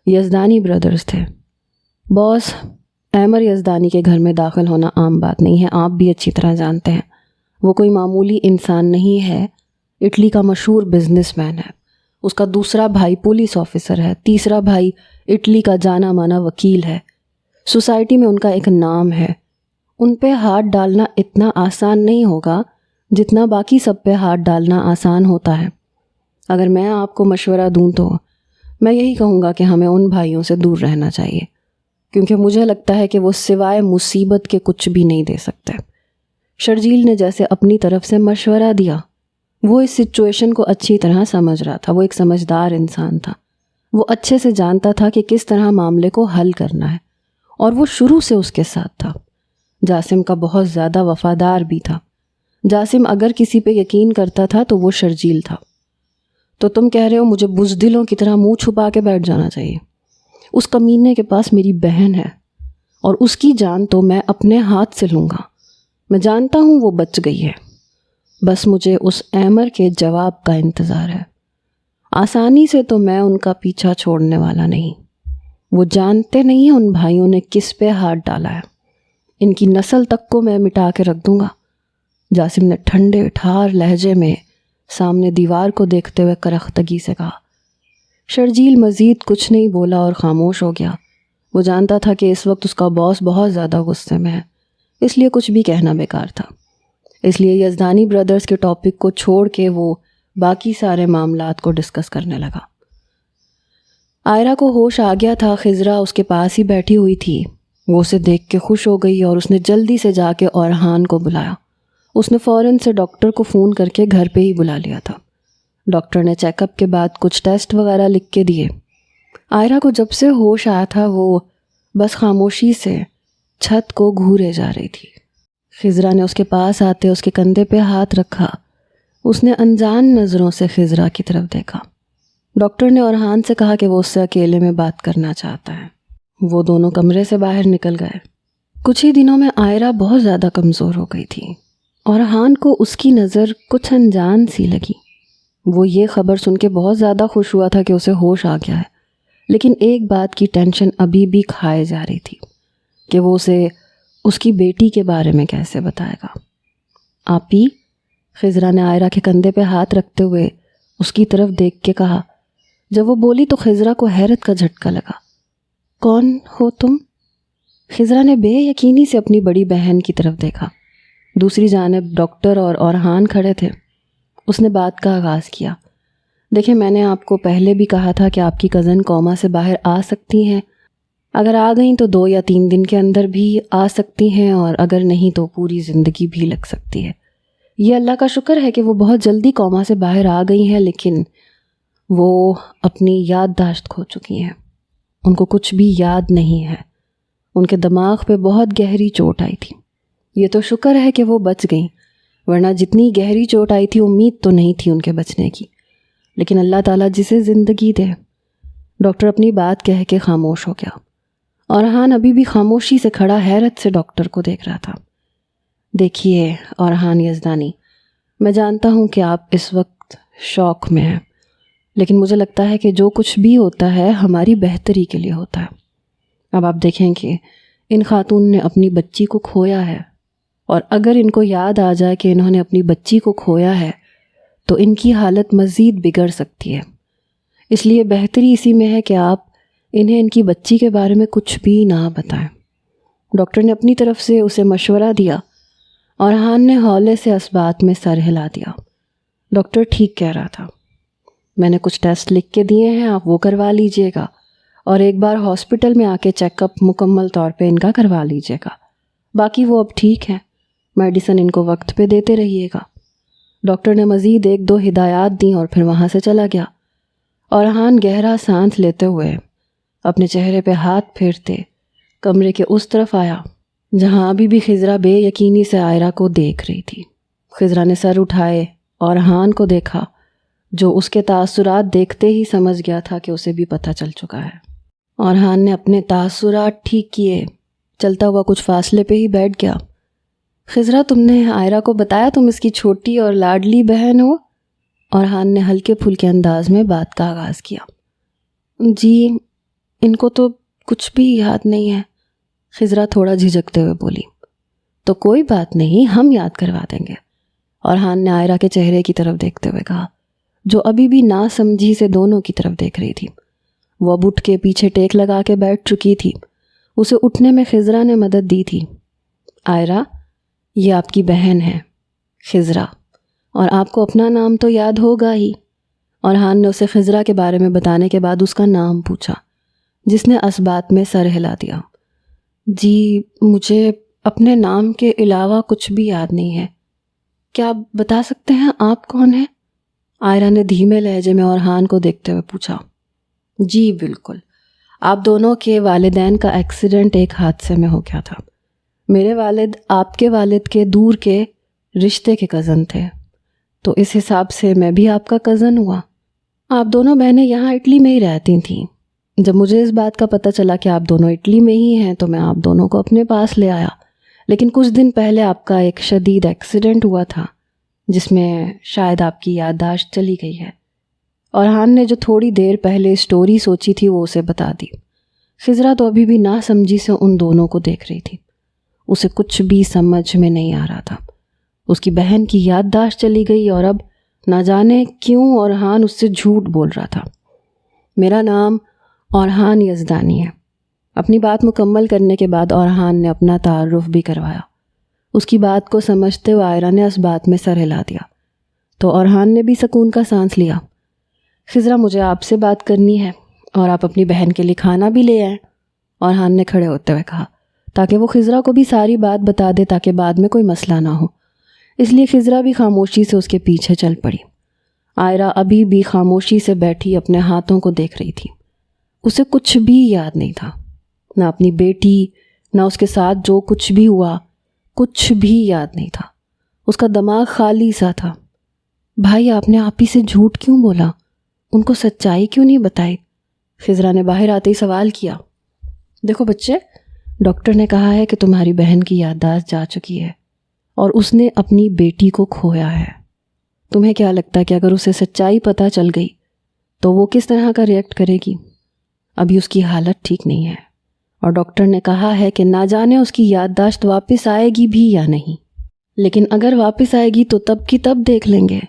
یزدانی برادرز تھے. باس، احمر یزدانی کے گھر میں داخل ہونا عام بات نہیں ہے، آپ بھی اچھی طرح جانتے ہیں. وہ کوئی معمولی انسان نہیں ہے، اٹلی کا مشہور بزنس مین ہے. اس کا دوسرا بھائی پولیس آفیسر ہے، تیسرا بھائی اٹلی کا جانا مانا وکیل ہے، سوسائٹی میں ان کا ایک نام ہے. ان پہ ہاتھ ڈالنا اتنا آسان نہیں ہوگا جتنا باقی سب پہ ہاتھ ڈالنا آسان ہوتا ہے. اگر میں آپ کو مشورہ دوں تو میں یہی کہوں گا کہ ہمیں ان بھائیوں سے دور رہنا چاہیے، کیونکہ مجھے لگتا ہے کہ وہ سوائے مصیبت کے کچھ بھی نہیں دے سکتے. شرجیل نے جیسے اپنی طرف سے مشورہ دیا، وہ اس سچویشن کو اچھی طرح سمجھ رہا تھا. وہ ایک سمجھدار انسان تھا، وہ اچھے سے جانتا تھا کہ کس طرح معاملے کو حل کرنا ہے، اور وہ شروع سے اس کے ساتھ تھا. جاسم کا بہت زیادہ وفادار بھی تھا. جاسم اگر کسی پہ یقین کرتا تھا تو وہ شرجیل تھا. تو تم کہہ رہے ہو مجھے بزدلوں کی طرح منہ چھپا کے بیٹھ جانا چاہیے؟ اس کمینے کے پاس میری بہن ہے، اور اس کی جان تو میں اپنے ہاتھ سے لوں گا. میں جانتا ہوں وہ بچ گئی ہے، بس مجھے اس احمر کے جواب کا انتظار ہے. آسانی سے تو میں ان کا پیچھا چھوڑنے والا نہیں. وہ جانتے نہیں ہیں ان بھائیوں نے کس پہ ہاتھ ڈالا ہے. ان کی نسل تک کو میں مٹا کے رکھ دوں گا. جاسم نے ٹھنڈے ٹھار لہجے میں سامنے دیوار کو دیکھتے ہوئے کرختگی سے کہا. شرجیل مزید کچھ نہیں بولا اور خاموش ہو گیا. وہ جانتا تھا کہ اس وقت اس کا باس بہت زیادہ غصے میں ہے، اس لیے کچھ بھی کہنا بیکار تھا. اس لیے یزدانی برادرز کے ٹاپک کو چھوڑ کے وہ باقی سارے معاملات کو ڈسکس کرنے لگا. آئرہ کو ہوش آ گیا تھا. خضرا اس کے پاس ہی بیٹھی ہوئی تھی. وہ اسے دیکھ کے خوش ہو گئی اور اس نے جلدی سے جا کے اورحان کو بلایا. اس نے فوراً سے ڈاکٹر کو فون کر کے گھر پہ ہی بلا لیا تھا. ڈاکٹر نے چیک اپ کے بعد کچھ ٹیسٹ وغیرہ لکھ کے دیے. آئرہ کو جب سے ہوش آیا تھا وہ بس خاموشی سے چھت کو گھورے جا رہی تھی. خضرا نے اس کے پاس آتے اس کے کندھے پہ ہاتھ رکھا. اس نے انجان نظروں سے خضرا کی طرف دیکھا. ڈاکٹر نے اورحان سے کہا کہ وہ اس سے اکیلے میں بات کرنا چاہتا ہے. وہ دونوں کمرے سے باہر نکل گئے. کچھ ہی دنوں میں آئرہ بہت زیادہ کمزور ہو گئی تھی. اورحان کو اس کی نظر کچھ انجان سی لگی. وہ یہ خبر سن کے بہت زیادہ خوش ہوا تھا کہ اسے ہوش آ گیا ہے، لیکن ایک بات کی ٹینشن ابھی بھی کھائے جا رہی تھی کہ وہ اسے اس کی بیٹی کے بارے میں کیسے بتائے گا. آپی، خضرا نے آئرہ کے کندھے پہ ہاتھ رکھتے ہوئے اس کی طرف دیکھ کے کہا. جب وہ بولی تو خضرا کو حیرت کا جھٹکا لگا. کون ہو تم؟ خضرا نے بے یقینی سے اپنی بڑی بہن کی طرف دیکھا. دوسری جانب ڈاکٹر اور اورحان کھڑے تھے. اس نے بات کا آغاز کیا. دیکھیں، میں نے آپ کو پہلے بھی کہا تھا کہ آپ کی کزن کوما سے باہر آ سکتی ہیں. اگر آ گئیں تو 2 یا 3 دن کے اندر بھی آ سکتی ہیں، اور اگر نہیں تو پوری زندگی بھی لگ سکتی ہے. یہ اللہ کا شکر ہے کہ وہ بہت جلدی کوما سے باہر آ گئی ہیں، لیکن وہ اپنی یادداشت کھو چکی ہیں. ان کو کچھ بھی یاد نہیں ہے. ان کے دماغ پہ بہت گہری چوٹ آئی تھی. یہ تو شکر ہے کہ وہ بچ گئیں، ورنہ جتنی گہری چوٹ آئی تھی امید تو نہیں تھی ان کے بچنے کی، لیکن اللہ تعالیٰ جسے زندگی دے۔ ڈاکٹر اپنی بات کہہ کے خاموش ہو گیا۔ اورحان ابھی بھی خاموشی سے کھڑا حیرت سے ڈاکٹر کو دیکھ رہا تھا۔ دیکھیے اورحان یزدانی، میں جانتا ہوں کہ آپ اس وقت شوق میں ہیں، لیکن مجھے لگتا ہے کہ جو کچھ بھی ہوتا ہے ہماری بہتری کے لیے ہوتا ہے۔ اب آپ دیکھیں کہ ان خاتون نے اپنی بچی کو کھویا ہے، اور اگر ان کو یاد آ جائے کہ انہوں نے اپنی بچی کو کھویا ہے تو ان کی حالت مزید بگڑ سکتی ہے۔ اس لیے بہتری اسی میں ہے کہ آپ انہیں ان کی بچی کے بارے میں کچھ بھی نہ بتائیں۔ ڈاکٹر نے اپنی طرف سے اسے مشورہ دیا۔ اورحان نے ہولے سے اس بات میں سر ہلا دیا۔ ڈاکٹر ٹھیک کہہ رہا تھا، میں نے کچھ ٹیسٹ لکھ کے دیے ہیں، آپ وہ کروا لیجئے گا، اور ایک بار ہاسپٹل میں آ کے چیک اپ مکمل طور پہ ان کا کروا لیجئے گا۔ باقی وہ اب ٹھیک ہیں، میڈیسن ان کو وقت پہ دیتے رہیے گا۔ ڈاکٹر نے مزید 1-2 ہدایات دیں اور پھر وہاں سے چلا گیا۔ اورحان گہرا سانس لیتے ہوئے اپنے چہرے پہ ہاتھ پھیرتے کمرے کے اس طرف آیا جہاں ابھی بھی خضرا بے یقینی سے عائرہ کو دیکھ رہی تھی۔ خضرا نے سر اٹھائے اورحان کو دیکھا، جو اس کے تاثرات دیکھتے ہی سمجھ گیا تھا کہ اسے بھی پتہ چل چکا ہے۔ اورحان نے اپنے تاثرات ٹھیک کیے، چلتا ہوا کچھ فاصلے پہ ہی بیٹھ گیا۔ خضرا، تم نے عائرہ کو بتایا تم اس کی چھوٹی اور لاڈلی بہن ہو؟ اورحان نے ہلکے پھلکے انداز میں بات کا آغاز کیا۔ جی، ان کو تو کچھ بھی یاد نہیں ہے، خضرا تھوڑا جھجکتے ہوئے بولی۔ تو کوئی بات نہیں، ہم یاد کروا دیں گے، اورحان نے عائرہ کے چہرے کی طرف دیکھتے ہوئے کہا، جو ابھی بھی ناسمجھی سے دونوں کی طرف دیکھ رہی تھی۔ وہ اب اٹھ کے پیچھے ٹیک لگا کے بیٹھ چکی تھی۔ اسے اٹھنے میں خضرا نے مدد دی تھی۔ عائرہ، یہ آپ کی بہن ہے خضرا، اور آپ کو اپنا نام تو یاد ہوگا ہی۔ اورحان نے اسے خضرا کے بارے میں بتانے کے بعد اس کا نام پوچھا، جس نے اس بات میں سر ہلا دیا۔ جی، مجھے اپنے نام کے علاوہ کچھ بھی یاد نہیں ہے، کیا آپ بتا سکتے ہیں آپ کون ہیں؟ عائرہ نے دھیمے لہجے میں اورحان کو دیکھتے ہوئے پوچھا۔ جی بالکل، آپ دونوں کے والدین کا ایکسیڈنٹ ایک حادثے میں ہو گیا تھا۔ میرے والد آپ کے والد کے دور کے رشتے کے کزن تھے، تو اس حساب سے میں بھی آپ کا کزن ہوا۔ آپ دونوں بہنیں یہاں اٹلی میں ہی رہتی تھیں۔ جب مجھے اس بات کا پتہ چلا کہ آپ دونوں اٹلی میں ہی ہیں تو میں آپ دونوں کو اپنے پاس لے آیا، لیکن کچھ دن پہلے آپ کا ایک شدید ایکسیڈنٹ ہوا تھا جس میں شاید آپ کی یادداشت چلی گئی ہے۔ اورحان نے جو تھوڑی دیر پہلے اسٹوری سوچی تھی وہ اسے بتا دی۔ خضرا تو ابھی بھی ناسمجھی سے ان دونوں کو دیکھ رہی تھی۔ اسے کچھ بھی سمجھ میں نہیں آ رہا تھا۔ اس کی بہن کی یادداشت چلی گئی اور اب نہ جانے کیوں اورحان اس سے جھوٹ بول رہا تھا۔ میرا نام اورحان یزدانی ہے۔ اپنی بات مکمل کرنے کے بعد اورحان نے اپنا تعارف بھی کروایا۔ اس کی بات کو سمجھتے ہوئے عائرہ نے اس بات میں سر ہلا دیا تو اورحان نے بھی سکون کا سانس لیا۔ خضرا، مجھے آپ سے بات کرنی ہے اور آپ اپنی بہن کے لیے کھانا بھی لے آئیں، اورحان نے کھڑے ہوتے ہوئے کہا، تاکہ وہ خضرا کو بھی ساری بات بتا دے تاکہ بعد میں کوئی مسئلہ نہ ہو۔ اس لیے خضرا بھی خاموشی سے اس کے پیچھے چل پڑی۔ عائرہ ابھی بھی خاموشی سے بیٹھی اپنے ہاتھوں کو دیکھ رہی تھی۔ اسے کچھ بھی یاد نہیں تھا، نہ اپنی بیٹی، نہ اس کے ساتھ جو کچھ بھی ہوا، کچھ بھی یاد نہیں تھا۔ اس کا دماغ خالی سا تھا۔ بھائی، آپ نے آپ ہی سے جھوٹ کیوں بولا؟ ان کو سچائی کیوں نہیں بتائی؟ خضرا نے باہر آتے ہی سوال کیا۔ دیکھو بچے، ڈاکٹر نے کہا ہے کہ تمہاری بہن کی یادداشت جا چکی ہے اور اس نے اپنی بیٹی کو کھویا ہے۔ تمہیں کیا لگتا ہے کہ اگر اسے سچائی پتہ چل گئی تو وہ کس طرح کا ریئیکٹ کرے گی؟ ابھی اس کی حالت ٹھیک نہیں ہے اور ڈاکٹر نے کہا ہے کہ نہ جانے اس کی یادداشت واپس آئے گی بھی یا نہیں، لیکن اگر واپس آئے گی تو تب کی تب دیکھ لیں گے۔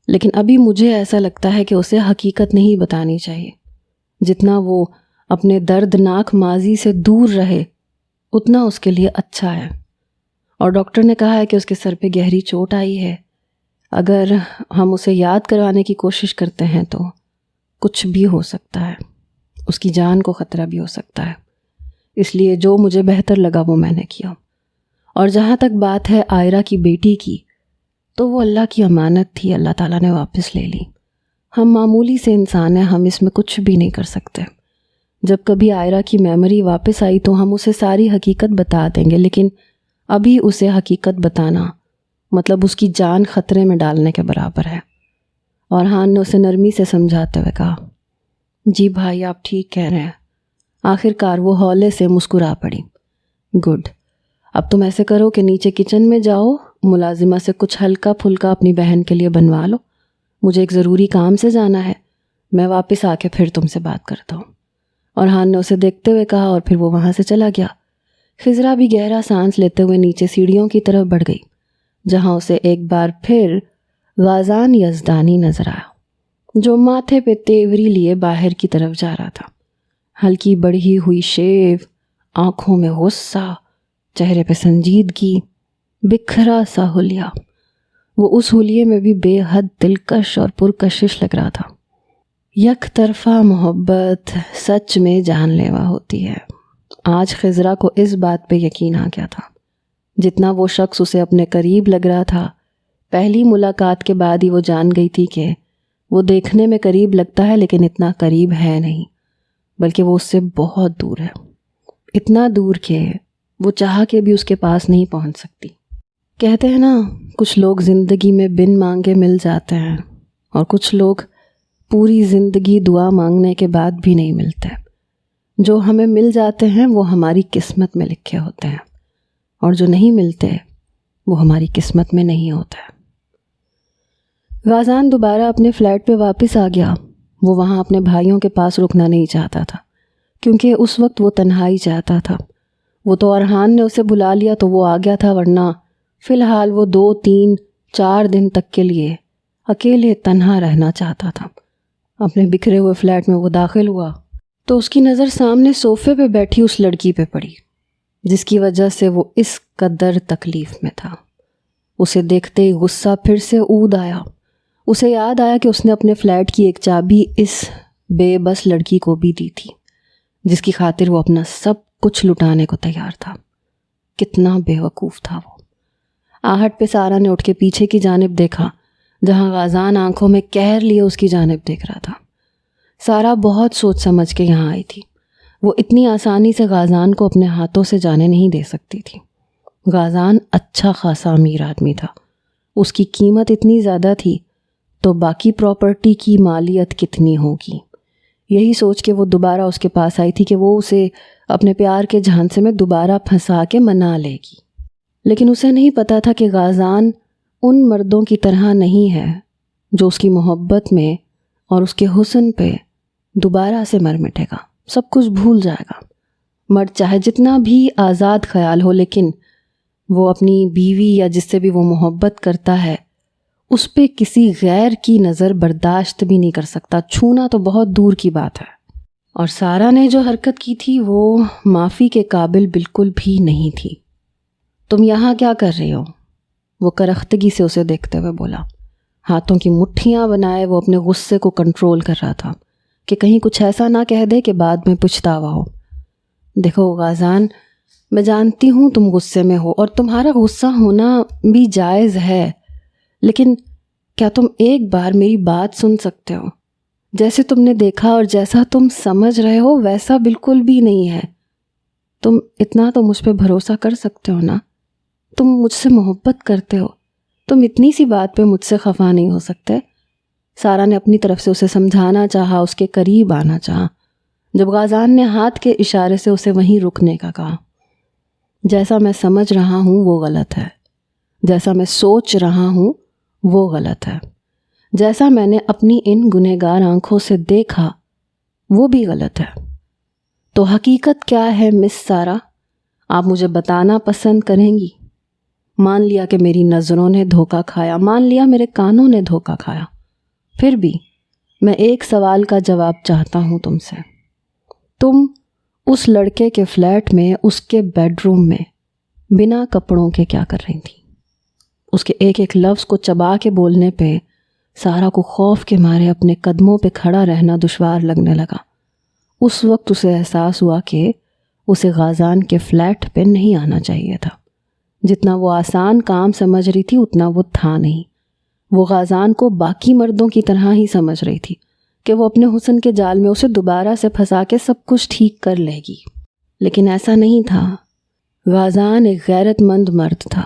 لیکن ابھی مجھے ایسا لگتا ہے کہ اسے حقیقت نہیں بتانی چاہیے۔ جتنا وہ اپنے دردناک ماضی سے دور رہے اتنا اس کے لیے اچھا ہے۔ اور ڈاکٹر نے کہا ہے کہ اس کے سر پہ گہری چوٹ آئی ہے، اگر ہم اسے یاد کروانے کی کوشش کرتے ہیں تو کچھ بھی ہو سکتا ہے، اس کی جان کو خطرہ بھی ہو سکتا ہے۔ اس لیے جو مجھے بہتر لگا وہ میں نے کیا۔ اور جہاں تک بات ہے عائرہ کی بیٹی کی، تو وہ اللہ کی امانت تھی، اللہ تعالیٰ نے واپس لے لی۔ ہم معمولی سے انسان ہیں، ہم اس میں کچھ بھی نہیں کر سکتے۔ جب کبھی عائرہ کی میموری واپس آئی تو ہم اسے ساری حقیقت بتا دیں گے، لیکن ابھی اسے حقیقت بتانا مطلب اس کی جان خطرے میں ڈالنے کے برابر ہے۔ اورحان نے اسے نرمی سے سمجھاتے ہوئے کہا، جی بھائی آپ ٹھیک کہہ رہے ہیں۔ آخر کار وہ ہولے سے مسکرا پڑی۔ گڈ، اب تم ایسے کرو کہ نیچے کچن میں جاؤ، ملازمہ سے کچھ ہلکا پھلکا اپنی بہن کے لیے بنوا لو، مجھے ایک ضروری کام سے جانا ہے، میں واپس آ کے پھر تم سے بات کرتا ہوں۔ اورحان نے اسے دیکھتے ہوئے کہا اور پھر وہ وہاں سے چلا گیا۔ خضرا بھی گہرا سانس لیتے ہوئے نیچے سیڑھیوں کی طرف بڑھ گئی، جہاں اسے ایک بار پھر غازان یزدانی نظر آیا، جو ماتھے پہ تیوری لیے باہر کی طرف جا رہا تھا۔ ہلکی بڑھی ہوئی شیو، آنکھوں میں غصہ، چہرے پہ سنجیدگی، بکھرا سا حلیہ۔ وہ اس حلیے میں بھی بے حد دلکش اور پرکشش لگ رہا تھا۔ یک طرفہ محبت سچ میں جان لیوا ہوتی ہے۔ آج خضرا کو اس بات پہ یقین آ گیا تھا۔ جتنا وہ شخص اسے اپنے قریب لگ رہا تھا، پہلی ملاقات کے بعد ہی وہ جان گئی تھی کہ وہ دیکھنے میں قریب لگتا ہے لیکن اتنا قریب ہے نہیں، بلکہ وہ اس سے بہت دور ہے، اتنا دور کہ وہ چاہ کے بھی اس کے پاس نہیں پہنچ سکتی۔ کہتے ہیں نا، کچھ لوگ زندگی میں بن مانگے مل جاتے ہیں اور کچھ لوگ پوری زندگی دعا مانگنے کے بعد بھی نہیں ملتے۔ جو ہمیں مل جاتے ہیں وہ ہماری قسمت میں لکھے ہوتے ہیں، اور جو نہیں ملتے وہ ہماری قسمت میں نہیں ہوتے۔ غازان دوبارہ اپنے فلیٹ پہ واپس آ گیا۔ وہ وہاں اپنے بھائیوں کے پاس رکنا نہیں چاہتا تھا، کیونکہ اس وقت وہ تنہائی چاہتا تھا۔ وہ تو اورحان نے اسے بلا لیا تو وہ آ گیا تھا، ورنہ فی الحال وہ 2 3 4 دن تک کے لیے اکیلے تنہا رہنا چاہتا تھا۔ اپنے بکھرے ہوئے فلیٹ میں وہ داخل ہوا تو اس کی نظر سامنے صوفے پہ بیٹھی اس لڑکی پہ پڑی، جس کی وجہ سے وہ اس قدر تکلیف میں تھا۔ اسے دیکھتے ہی غصہ پھر سے اود آیا۔ اسے یاد آیا کہ اس نے اپنے فلیٹ کی ایک چابی اس بے بس لڑکی کو بھی دی تھی، جس کی خاطر وہ اپنا سب کچھ لٹانے کو تیار تھا۔ کتنا بے وقوف تھا وہ۔ آہٹ پہ سارا نے اٹھ کے پیچھے کی جانب دیکھا، جہاں غازان آنکھوں میں قہر لیے اس کی جانب دیکھ رہا تھا۔ سارا بہت سوچ سمجھ کے یہاں آئی تھی۔ وہ اتنی آسانی سے غازان کو اپنے ہاتھوں سے جانے نہیں دے سکتی تھی۔ غازان اچھا خاصا امیر آدمی تھا، اس کی قیمت اتنی زیادہ تھی تو باقی پراپرٹی کی مالیت کتنی ہوگی۔ یہی سوچ کے وہ دوبارہ اس کے پاس آئی تھی کہ وہ اسے اپنے پیار کے جھانسے میں دوبارہ پھنسا کے منا لے گی، لیکن اسے نہیں پتا تھا کہ غازان ان مردوں کی طرح نہیں ہے جو اس کی محبت میں اور اس کے حسن پہ دوبارہ سے مر مٹے گا، سب کچھ بھول جائے گا۔ مرد چاہے جتنا بھی آزاد خیال ہو، لیکن وہ اپنی بیوی یا جس سے بھی وہ محبت کرتا ہے اس پہ کسی غیر کی نظر برداشت بھی نہیں کر سکتا، چھونا تو بہت دور کی بات ہے۔ اور سارا نے جو حرکت کی تھی وہ معافی کے قابل بالکل بھی نہیں تھی۔ تم یہاں کیا کر رہی ہو؟ وہ کرختگی سے اسے دیکھتے ہوئے بولا۔ ہاتھوں کی مٹھیاں بنائے وہ اپنے غصے کو کنٹرول کر رہا تھا کہ کہیں کچھ ایسا نہ کہہ دے کہ بعد میں پچھتاوا ہو۔ دیکھو غازان، میں جانتی ہوں تم غصے میں ہو اور تمہارا غصہ ہونا بھی جائز ہے، لیکن کیا تم ایک بار میری بات سن سکتے ہو؟ جیسے تم نے دیکھا اور جیسا تم سمجھ رہے ہو ویسا بالکل بھی نہیں ہے۔ تم اتنا تو مجھ پہ بھروسہ کر سکتے ہو نا؟ تم مجھ سے محبت کرتے ہو، تم اتنی سی بات پہ مجھ سے خفا نہیں ہو سکتے۔ سارا نے اپنی طرف سے اسے سمجھانا چاہا، اس کے قریب آنا چاہا، جب غازان نے ہاتھ کے اشارے سے اسے وہیں رکنے کا کہا۔ جیسا میں سمجھ رہا ہوں وہ غلط ہے، جیسا میں سوچ رہا ہوں وہ غلط ہے، جیسا میں نے اپنی ان گنہگار آنکھوں سے دیکھا وہ بھی غلط ہے۔ تو حقیقت کیا ہے مس سارا؟ آپ مجھے بتانا پسند کریں گی؟ مان لیا کہ میری نظروں نے دھوکہ کھایا، مان لیا میرے کانوں نے دھوکہ کھایا، پھر بھی میں ایک سوال کا جواب چاہتا ہوں تم سے۔ تم اس لڑکے کے فلیٹ میں، اس کے بیڈ روم میں بنا کپڑوں کے کیا کر رہی تھی؟ اس کے ایک ایک لفظ کو چبا کے بولنے پہ سارا کو خوف کے مارے اپنے قدموں پہ کھڑا رہنا دشوار لگنے لگا۔ اس وقت اسے احساس ہوا کہ اسے غازان کے فلیٹ پہ نہیں آنا چاہیے تھا۔ جتنا وہ آسان کام سمجھ رہی تھی اتنا وہ تھا نہیں۔ وہ غازان کو باقی مردوں کی طرح ہی سمجھ رہی تھی کہ وہ اپنے حسن کے جال میں اسے دوبارہ سے پھنسا کے سب کچھ ٹھیک کر لے گی، لیکن ایسا نہیں تھا۔ غازان ایک غیرت مند مرد تھا،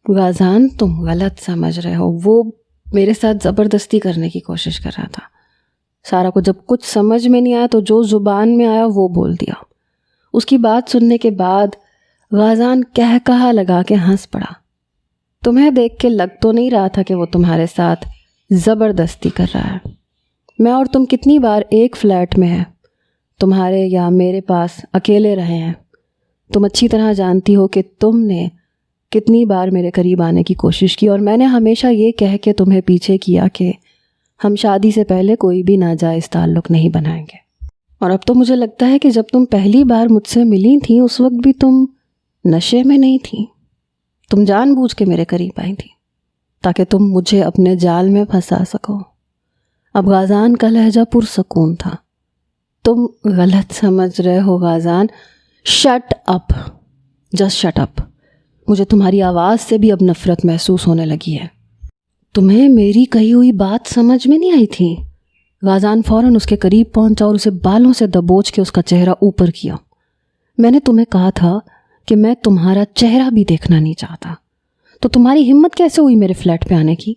غازان تم غلط سمجھ رہے ہو، وہ میرے ساتھ زبردستی کرنے کی کوشش کر رہا تھا۔ سارا کو جب کچھ سمجھ میں نہیں آیا تو جو زبان میں آیا وہ بول دیا۔ اس کی بات سننے کے بعد غازان کہا لگا کے ہنس پڑا۔ تمہیں دیکھ کے لگ تو نہیں رہا تھا کہ وہ تمہارے ساتھ زبردستی کر رہا ہے۔ میں اور تم کتنی بار ایک فلیٹ میں ہیں، تمہارے یا میرے پاس اکیلے رہے ہیں۔ تم اچھی طرح جانتی ہو کہ تم نے کتنی بار میرے قریب آنے کی کوشش کی، اور میں نے ہمیشہ یہ کہہ کے تمہیں پیچھے کیا کہ ہم شادی سے پہلے کوئی بھی ناجائز تعلق نہیں بنائیں گے۔ اور اب تو مجھے لگتا ہے کہ جب تم پہلی بار مجھ سے ملی تھیں اس وقت بھی تم نشے میں نہیں تھیں، تم جان بوجھ کے میرے قریب آئی تھیں تاکہ تم مجھے اپنے جال میں پھنسا سکو۔ اب غازان کا لہجہ پرسکون تھا۔ تم غلط سمجھ رہے ہو Ghazan, shut up, just shut up. مجھے تمہاری آواز سے بھی اب نفرت محسوس ہونے لگی ہے۔ تمہیں میری کہی ہوئی بات سمجھ میں نہیں آئی تھی؟ غازان فوراً اس کے قریب پہنچا اور اسے بالوں سے دبوچ کے اس کا چہرہ اوپر کیا۔ میں نے تمہیں کہا تھا کہ میں تمہارا چہرہ بھی دیکھنا نہیں چاہتا، تو تمہاری ہمت کیسے ہوئی میرے فلیٹ پہ آنے کی؟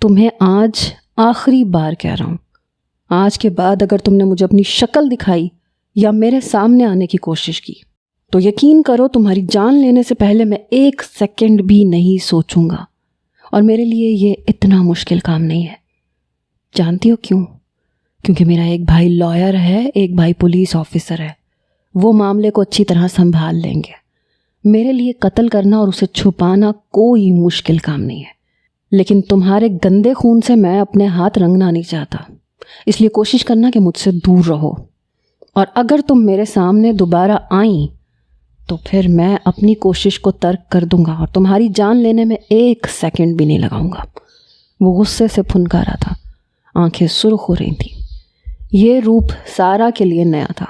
تمہیں آج آخری بار کہہ رہا ہوں، آج کے بعد اگر تم نے مجھے اپنی شکل دکھائی یا میرے سامنے آنے کی کوشش کی تو یقین کرو تمہاری جان لینے سے پہلے میں 1 سیکنڈ بھی نہیں سوچوں گا، اور میرے لیے یہ اتنا مشکل کام نہیں ہے۔ جانتی ہو کیوں؟ کیونکہ میرا ایک بھائی لائر ہے، ایک بھائی پولیس آفیسر ہے، وہ معاملے کو اچھی طرح سنبھال لیں گے۔ میرے لیے قتل کرنا اور اسے چھپانا کوئی مشکل کام نہیں ہے، لیکن تمہارے گندے خون سے میں اپنے ہاتھ رنگنا نہیں چاہتا، اس لیے کوشش کرنا کہ مجھ سے دور رہو، اور اگر تم میرے سامنے دوبارہ آئیں تو پھر میں اپنی کوشش کو ترک کر دوں گا اور تمہاری جان لینے میں 1 سیکنڈ بھی نہیں لگاؤں گا۔ وہ غصے سے پھنکا رہا تھا، آنکھیں سرخ ہو رہی تھیں۔ یہ روپ سارا کے لیے نیا تھا۔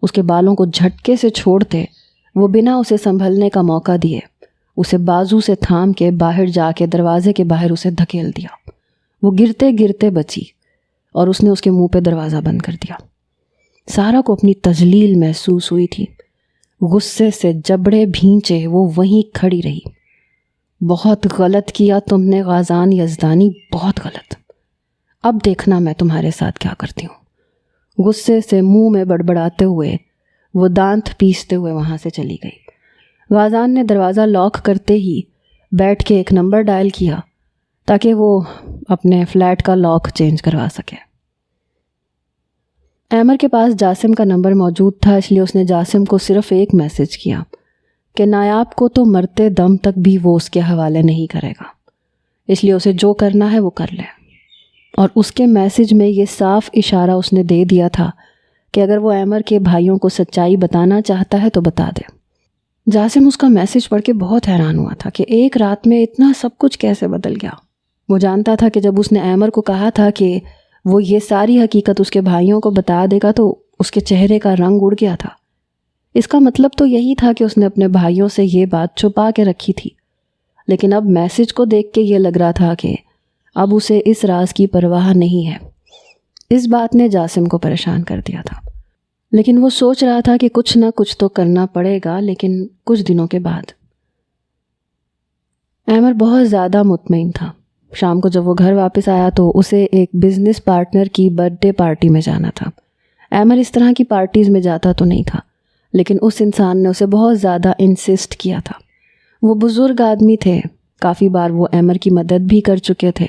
اس کے بالوں کو جھٹکے سے چھوڑتے وہ بنا اسے سنبھلنے کا موقع دیے اسے بازو سے تھام کے باہر جا کے دروازے کے باہر اسے دھکیل دیا۔ وہ گرتے گرتے بچی اور اس نے اس کے منہ پہ دروازہ بند کر دیا۔ سارا کو اپنی تجلیل محسوس ہوئی تھی۔ غصے سے جبڑے بھینچے وہ وہیں کھڑی رہی۔ بہت غلط کیا تم نے غازان یزدانی، بہت غلط۔ اب دیکھنا میں تمہارے ساتھ کیا کرتی ہوں۔ غصے سے منہ میں بڑبڑاتے ہوئے وہ دانت پیستے ہوئے وہاں سے چلی گئی۔ غازان نے دروازہ لاک کرتے ہی بیٹھ کے ایک نمبر ڈائل کیا تاکہ وہ اپنے فلیٹ کا لاک چینج کروا سکے۔ ایمر کے پاس جاسم کا نمبر موجود تھا، اس لیے اس نے جاسم کو صرف ایک میسج کیا کہ نایاب کو تو مرتے دم تک بھی وہ اس کے حوالے نہیں کرے گا، اس لیے اسے جو کرنا ہے وہ کر لے۔ اور اس کے میسج میں یہ صاف اشارہ اس نے دے دیا تھا کہ اگر وہ ایمر کے بھائیوں کو سچائی بتانا چاہتا ہے تو بتا دے۔ جاسم اس کا میسج پڑھ کے بہت حیران ہوا تھا کہ ایک رات میں اتنا سب کچھ کیسے بدل گیا۔ وہ جانتا تھا کہ جب اس نے ایمر کو کہا تھا کہ وہ یہ ساری حقیقت اس کے بھائیوں کو بتا دے گا تو اس کے چہرے کا رنگ اڑ گیا تھا۔ اس کا مطلب تو یہی تھا کہ اس نے اپنے بھائیوں سے یہ بات چھپا کے رکھی تھی، لیکن اب میسج کو دیکھ کے یہ لگ رہا تھا کہ اب اسے اس راز کی پرواہ نہیں ہے۔ اس بات نے جاسم کو پریشان کر دیا تھا، لیکن وہ سوچ رہا تھا کہ کچھ نہ کچھ تو کرنا پڑے گا۔ لیکن کچھ دنوں کے بعد ایمر بہت زیادہ مطمئن تھا۔ شام کو جب وہ گھر واپس آیا تو اسے ایک بزنس پارٹنر کی برتھ ڈے پارٹی میں جانا تھا۔ ایمر اس طرح کی پارٹیز میں جاتا تو نہیں تھا، لیکن اس انسان نے اسے بہت زیادہ انسسٹ کیا تھا۔ وہ بزرگ آدمی تھے، کافی بار وہ ایمر کی مدد بھی کر چکے تھے،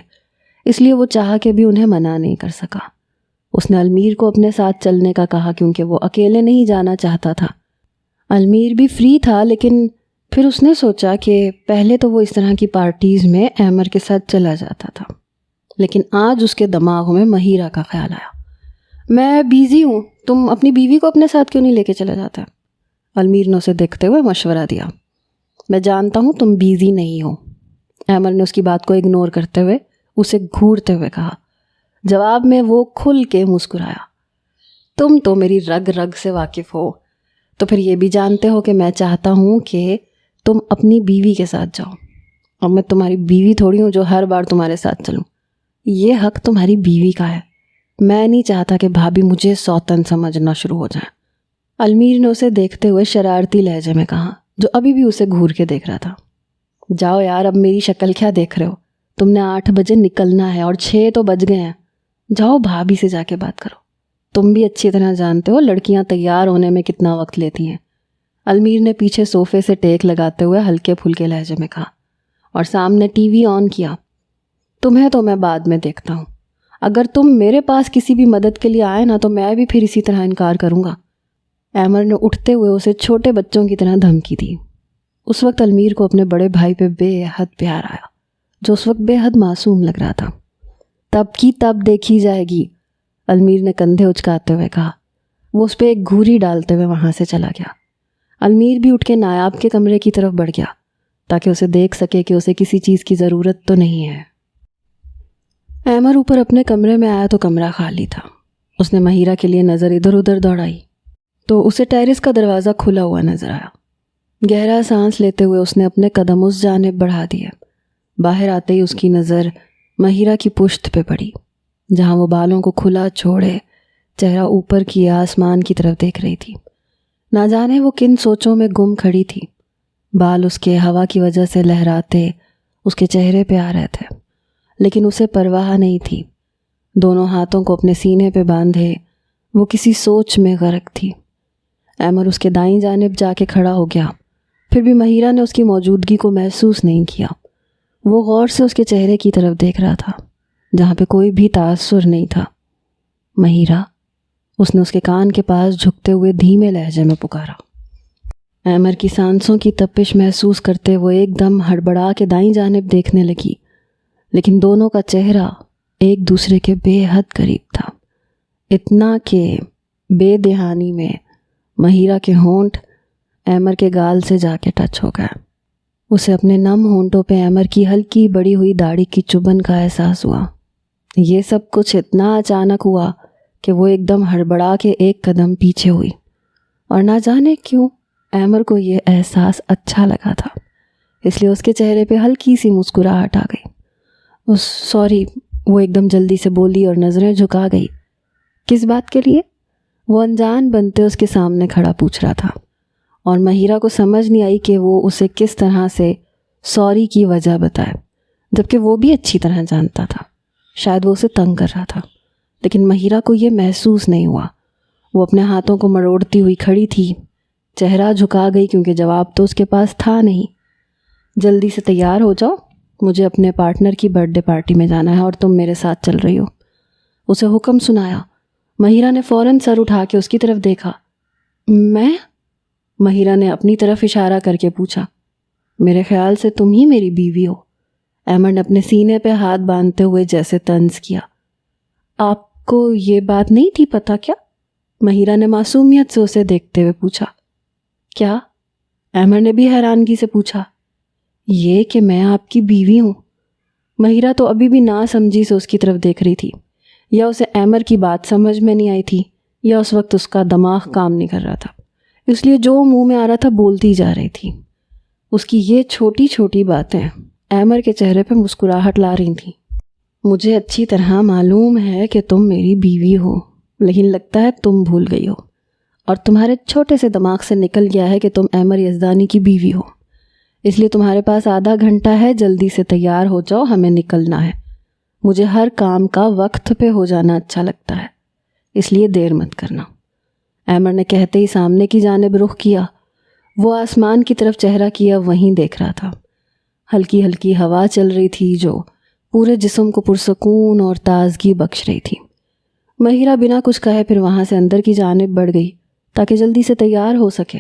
اس لیے وہ چاہ کے بھی انہیں منع نہیں کر سکا۔ اس نے المیر کو اپنے ساتھ چلنے کا کہا کیونکہ وہ اکیلے نہیں جانا چاہتا تھا۔ المیر بھی فری تھا، لیکن پھر اس نے سوچا کہ پہلے تو وہ اس طرح کی پارٹیز میں ایمر کے ساتھ چلا جاتا تھا، لیکن آج اس کے دماغ میں مہیرہ کا خیال آیا۔ میں بیزی ہوں، تم اپنی بیوی کو اپنے ساتھ کیوں نہیں لے کے چلا جاتا؟ المیر نے اسے دیکھتے ہوئے مشورہ دیا۔ میں جانتا ہوں تم بیزی نہیں ہو، ایمر نے اس کی بات کو اگنور کرتے ہوئے اسے گھورتے ہوئے کہا۔ جواب میں وہ کھل کے مسکرایا۔ تم تو میری رگ رگ سے واقف ہو، تو پھر یہ بھی جانتے ہو کہ میں چاہتا ہوں کہ تم اپنی بیوی کے ساتھ جاؤ، اور میں تمہاری بیوی تھوڑی ہوں جو ہر بار تمہارے ساتھ چلوں۔ یہ حق تمہاری بیوی کا ہے، میں نہیں چاہتا کہ بھابھی مجھے سوتن سمجھنا شروع ہو جائیں۔ المیر نے اسے دیکھتے ہوئے شرارتی لہجے میں کہا، جو ابھی بھی اسے گھور کے دیکھ رہا تھا۔ جاؤ یار, اب میری شکل کیا دیکھ رہے ہو؟ تم نے 8 بجے نکلنا ہے اور 6 تو بج گئے ہیں. جاؤ بھابھی سے جا کے بات کرو. تم بھی اچھی طرح جانتے ہو لڑکیاں تیار ہونے میں کتنا وقت لیتی ہیں. المیر نے پیچھے صوفے سے ٹیک لگاتے ہوئے ہلکے پھلکے لہجے میں کہا اور سامنے ٹی وی آن کیا. تمہیں تو میں بعد میں دیکھتا ہوں. اگر تم میرے پاس کسی بھی مدد کے لیے آئے نا تو میں بھی پھر اسی طرح انکار کروں گا. ایمر نے اٹھتے ہوئے اسے چھوٹے بچوں کی طرح دھمکی دی. اس وقت المیر کو اپنے بڑے بھائی پہ بے حد پیار آیا, جو اس وقت بے حد معصوم لگ رہا تھا. تب کی تب دیکھی جائے گی, المیر نے کندھے اچکاتے ہوئے کہا. وہ اس پہ ایک گھوری ڈالتے ہوئے وہاں سے چلا گیا. المیر بھی اٹھ کے نایاب کے کمرے کی طرف بڑھ گیا تاکہ اسے دیکھ سکے کہ اسے کسی چیز کی ضرورت تو نہیں ہے. ایمر اوپر اپنے کمرے میں آیا تو کمرہ خالی تھا. اس نے مہیرہ کے لیے نظر ادھر ادھر دوڑائی تو اسے ٹیرس کا دروازہ کھلا ہوا نظر آیا. گہرا سانس لیتے ہوئے اس نے اپنے قدم اس جانب بڑھا دیے. باہر آتے ہی اس کی نظر مہیرہ کی پشت پہ پڑی, جہاں وہ بالوں کو کھلا چھوڑے چہرہ اوپر کیے آسمان کی طرف دیکھ رہی تھی. نہ جانے وہ کن سوچوں میں گم کھڑی تھی. بال اس کے ہوا کی وجہ سے لہراتے اس کے چہرے پہ آ رہے تھے, لیکن اسے پرواہ نہیں تھی. دونوں ہاتھوں کو اپنے سینے پہ باندھے وہ کسی سوچ میں غرق تھی. ایمر اس کے دائیں جانب جا کے کھڑا ہو گیا. پھر بھی مہیرہ نے اس کی موجودگی کو محسوس نہیں کیا. وہ غور سے اس کے چہرے کی طرف دیکھ رہا تھا جہاں پہ کوئی بھی تاثر نہیں تھا. مہیرہ, اس نے اس کے کان کے پاس جھکتے ہوئے دھیمے لہجے میں پکارا. ایمر کی سانسوں کی تپش محسوس کرتے وہ ایک دم ہڑبڑا کے دائیں جانب دیکھنے لگی, لیکن دونوں کا چہرہ ایک دوسرے کے بے حد قریب تھا. اتنا کہ بے دہانی میں مہیرہ کے ہونٹ ایمر کے گال سے جا کے ٹچ ہو گئے. اسے اپنے نم ہونٹوں پہ ایمر کی ہلکی بڑی ہوئی داڑھی کی چبھن کا احساس ہوا. یہ سب کچھ اتنا اچانک ہوا کہ وہ ایک دم ہڑبڑا کے ایک قدم پیچھے ہوئی, اور نہ جانے کیوں ایمر کو یہ احساس اچھا لگا تھا, اس لیے اس کے چہرے پہ ہلکی سی مسکراہٹ آ گئی. سوری, وہ ایک دم جلدی سے بولی اور نظریں جھکا گئی. کس بات کے لیے؟ وہ انجان بنتے اس کے سامنے کھڑا پوچھ رہا تھا, اور مہیرہ کو سمجھ نہیں آئی کہ وہ اسے کس طرح سے سوری کی وجہ بتائے, جبکہ وہ بھی اچھی طرح جانتا تھا شاید وہ اسے تنگ کر رہا تھا, لیکن مہیرہ کو یہ محسوس نہیں ہوا. وہ اپنے ہاتھوں کو مروڑتی ہوئی کھڑی تھی, چہرہ جھکا گئی کیونکہ جواب تو اس کے پاس تھا نہیں. جلدی سے تیار ہو جاؤ, مجھے اپنے پارٹنر کی برتھ ڈے پارٹی میں جانا ہے اور تم میرے ساتھ چل رہی ہو. اسے حکم سنایا. مہیرہ نے فوراً سر اٹھا کے اس کی طرف دیکھا. میں؟ مہیرہ نے اپنی طرف اشارہ کر کے پوچھا. میرے خیال سے تم ہی میری بیوی ہو. ایمر نے اپنے سینے پہ ہاتھ باندھتے ہوئے جیسے طنز کیا. آپ کو یہ بات نہیں تھی پتہ کیا؟ مہیرہ نے معصومیت سے اسے دیکھتے ہوئے پوچھا. کیا؟ ایمر نے بھی حیرانگی سے پوچھا. یہ کہ میں آپ کی بیوی ہوں. مہیرہ تو ابھی بھی نا سمجھی سے اس کی طرف دیکھ رہی تھی. یا اسے ایمر کی بات سمجھ میں نہیں آئی تھی, یا اس وقت اس کا دماغ کام نہیں کر رہا تھا, اس لیے جو منہ میں آ رہا تھا بولتی جا رہی تھی. اس کی یہ چھوٹی چھوٹی باتیں ایمر کے چہرے پہ مسکراہٹ لا رہی تھیں. مجھے اچھی طرح معلوم ہے کہ تم میری بیوی ہو, لیکن لگتا ہے تم بھول گئی ہو, اور تمہارے چھوٹے سے دماغ سے نکل گیا ہے کہ تم ایمر یزدانی کی بیوی ہو. اس لیے تمہارے پاس آدھا گھنٹہ ہے, جلدی سے تیار ہو جاؤ, ہمیں نکلنا ہے. مجھے ہر کام کا وقت پہ ہو جانا اچھا لگتا ہے, اس لیے دیر مت کرنا. ایمر نے کہتے ہی سامنے کی جانب رخ کیا. وہ آسمان کی طرف چہرہ کیا وہیں دیکھ رہا تھا. ہلکی ہلکی ہوا چل رہی تھی جو پورے جسم کو پرسکون اور تازگی بخش رہی تھی. مہیرہ بنا کچھ کہے پھر وہاں سے اندر کی جانب بڑھ گئی تاکہ جلدی سے تیار ہو سکے.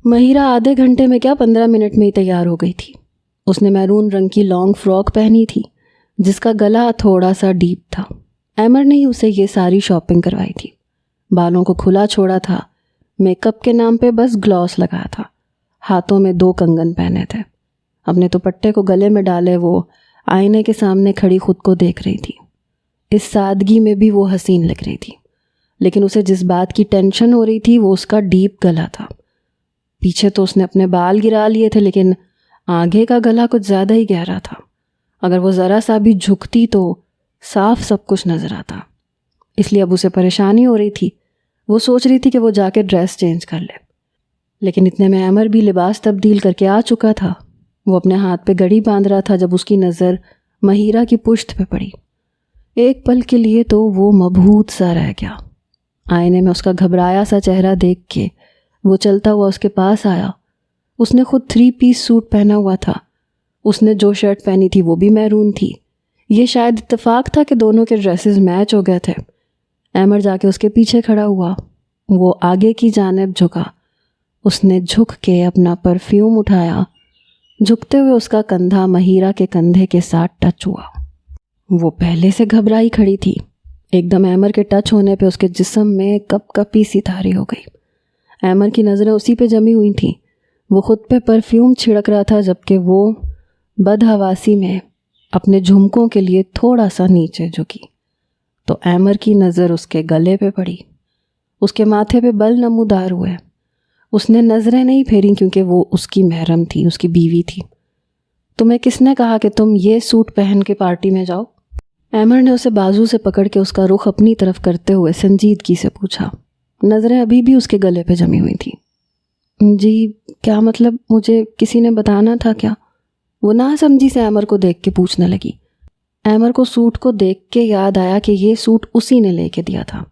مہیرہ آدھے گھنٹے میں کیا 15 منٹ میں ہی تیار ہو گئی تھی. اس نے میرون رنگ کی لانگ فراک پہنی تھی جس کا گلا تھوڑا سا ڈیپ تھا. ایمر نے ہی اسے یہ ساری شاپنگ کروائی تھی. بالوں کو کھلا چھوڑا تھا, میک اپ کے نام پہ بس گلاس لگایا تھا, ہاتھوں میں 2 کنگن پہنے تھے. اپنے دوپٹے کو گلے میں ڈالے وہ آئینے کے سامنے کھڑی خود کو دیکھ رہی تھی. اس سادگی میں بھی وہ حسین لگ رہی تھی, لیکن اسے جس بات کی ٹینشن ہو رہی تھی وہ اس کا ڈیپ گلا تھا. پیچھے تو اس نے اپنے بال گرا لیے تھے, لیکن آگے کا گلا کچھ زیادہ ہی گہرا تھا. اگر وہ ذرا سا بھی جھکتی تو صاف سب کچھ نظر آتا. اس لیے اب اسے پریشانی ہو رہی تھی. وہ سوچ رہی تھی کہ وہ جا کے ڈریس چینج کر لے, لیکن اتنے میں ایمر بھی لباس تبدیل کر کے آ چکا تھا. وہ اپنے ہاتھ پہ گڑی باندھ رہا تھا جب اس کی نظر مہیرہ کی پشت پہ پڑی۔ ایک پل کے لیے تو وہ مبہوت سا رہ گیا۔ آئینے میں اس کا گھبرایا سا چہرہ دیکھ کے وہ چلتا ہوا اس کے پاس آیا۔ اس نے خود 3 پیس سوٹ پہنا ہوا تھا۔ اس نے جو شرٹ پہنی تھی وہ بھی میرون تھی۔ یہ شاید اتفاق تھا کہ دونوں کے ڈریسز میچ ہو گئے تھے۔ احمد جا کے اس کے پیچھے کھڑا ہوا۔ وہ آگے کی جانب جھکا۔ اس نے جھک کے اپنا پرفیوم اٹھایا۔ جھکتے ہوئے اس کا کندھا مہیرہ کے کندھے کے ساتھ ٹچ ہوا۔ وہ پہلے سے گھبرائی کھڑی تھی۔ ایک دم احمد کے ٹچ ہونے پہ اس کے جسم میں کپ کپی سی طاری ہو گئی۔ احمد کی نظریں اسی پہ جمی ہوئی تھیں۔ وہ خود پہ پرفیوم چھڑک رہا تھا جبکہ وہ بدحواسی میں اپنے جھمکوں کے لیے تھوڑا سا نیچے جھکی تو احمد کی نظر اس کے گلے پہ پڑی۔ اس کے ماتھے پہ بل نمودار ہوئے۔ اس نے نظریں نہیں پھیریں کیونکہ وہ اس کی محرم تھی، اس کی بیوی تھی۔ تمہیں کس نے کہا کہ تم یہ سوٹ پہن کے پارٹی میں جاؤ؟ احمد نے اسے بازو سے پکڑ کے اس کا رخ اپنی طرف کرتے ہوئے سنجیدگی سے پوچھا۔ نظریں ابھی بھی اس کے گلے پہ جمی ہوئی تھیں۔ جی کیا مطلب، مجھے کسی نے بتانا تھا کیا؟ وہ نہ سمجھی سے احمد کو دیکھ کے پوچھنے لگی۔ احمد کو سوٹ کو دیکھ کے یاد آیا کہ یہ سوٹ اسی نے لے کے دیا تھا۔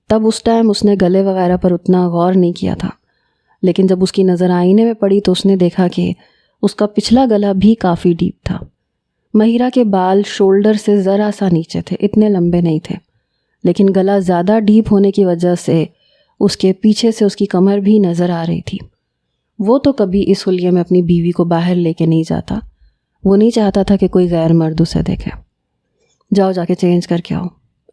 تب اس ٹائم اس نے گلے وغیرہ پر اتنا غور نہیں کیا تھا، لیکن جب اس کی نظر آئینے میں پڑی تو اس نے دیکھا کہ اس کا پچھلا گلا بھی کافی ڈیپ تھا۔ مہیرہ کے بال شولڈر سے ذرا سا نیچے تھے، اتنے لمبے نہیں تھے، لیکن گلا زیادہ ڈیپ ہونے کی وجہ سے اس کے پیچھے سے اس کی کمر بھی نظر آ رہی تھی۔ وہ تو کبھی اس حلیے میں اپنی بیوی کو باہر لے کے نہیں جاتا۔ وہ نہیں چاہتا تھا کہ کوئی غیر مرد اسے دیکھے۔ جاؤ جا کے چینج کر کے آؤ،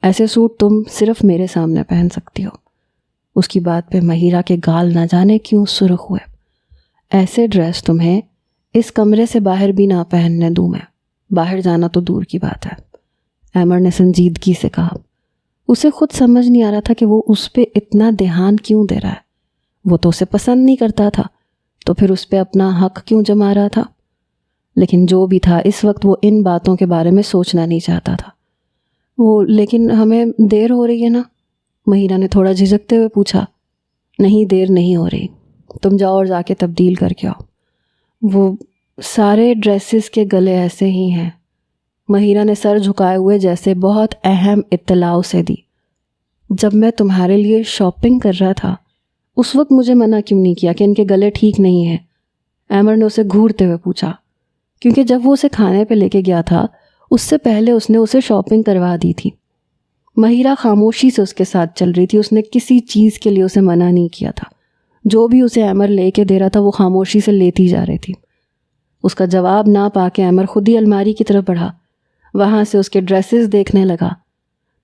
ایسے سوٹ تم صرف میرے سامنے پہن سکتی ہو۔ اس کی بات پہ مہیرہ کے گال نہ جانے کیوں سرخ ہوئے۔ ایسے ڈریس تمہیں اس کمرے سے باہر بھی نہ پہننے دوں میں، باہر جانا تو دور کی بات ہے، احمد نے سنجیدگی سے کہا۔ اسے خود سمجھ نہیں آ رہا تھا کہ وہ اس پہ اتنا دھیان کیوں دے رہا ہے۔ وہ تو اسے پسند نہیں کرتا تھا، تو پھر اس پہ اپنا حق کیوں جما رہا تھا؟ لیکن جو بھی تھا اس وقت وہ ان باتوں کے بارے میں سوچنا نہیں چاہتا تھا۔ وہ لیکن ہمیں دیر ہو رہی ہے نا؟ مہیرہ نے تھوڑا جھجکتے ہوئے پوچھا۔ نہیں دیر نہیں ہو رہی، تم جاؤ اور جا کے تبدیل کر کے آؤ۔ وہ سارے ڈریسز کے گلے ایسے ہی ہیں، مہیرہ نے سر جھکائے ہوئے جیسے بہت اہم اطلاع اسے دی۔ جب میں تمہارے لیے شاپنگ کر رہا تھا اس وقت مجھے منع کیوں نہیں کیا کہ ان کے گلے ٹھیک نہیں ہیں؟ احمد نے اسے گھورتے ہوئے پوچھا۔ کیونکہ جب وہ اسے کھانے پہ لے کے گیا تھا اس سے پہلے اس نے اسے شاپنگ کروا دی تھی۔ مہیرہ خاموشی سے اس کے ساتھ چل رہی تھی، اس نے کسی چیز کے لیے اسے منع نہیں کیا تھا۔ جو بھی اسے احمد لے کے دے رہا تھا وہ خاموشی سے لیتی جا رہی تھی۔ اس کا جواب نہ پا کے احمد خود ہی الماری کی طرف بڑھا، وہاں سے اس کے ڈریسز دیکھنے لگا۔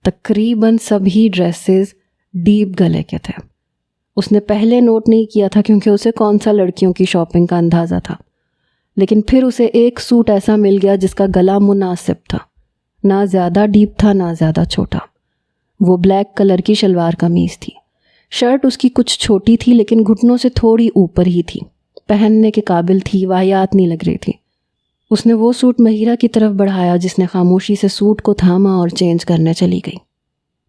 تقریباً سبھی ڈریسز ڈیپ گلے کے تھے۔ اس نے پہلے نوٹ نہیں کیا تھا کیونکہ اسے کون سا لڑکیوں کی شاپنگ کا اندازہ تھا، لیکن پھر اسے ایک سوٹ ایسا مل گیا جس کا گلا مناسب تھا، نہ زیادہ ڈیپ تھا نہ زیادہ چھوٹا۔ وہ بلیک کلر کی شلوار قمیض تھی۔ شرٹ اس کی کچھ چھوٹی تھی لیکن گھٹنوں سے تھوڑی اوپر ہی تھی، پہننے کے قابل تھی، واہیات نہیں لگ رہی تھی۔ اس نے وہ سوٹ مہیرہ کی طرف بڑھایا جس نے خاموشی سے سوٹ کو تھاما اور چینج کرنے چلی گئی۔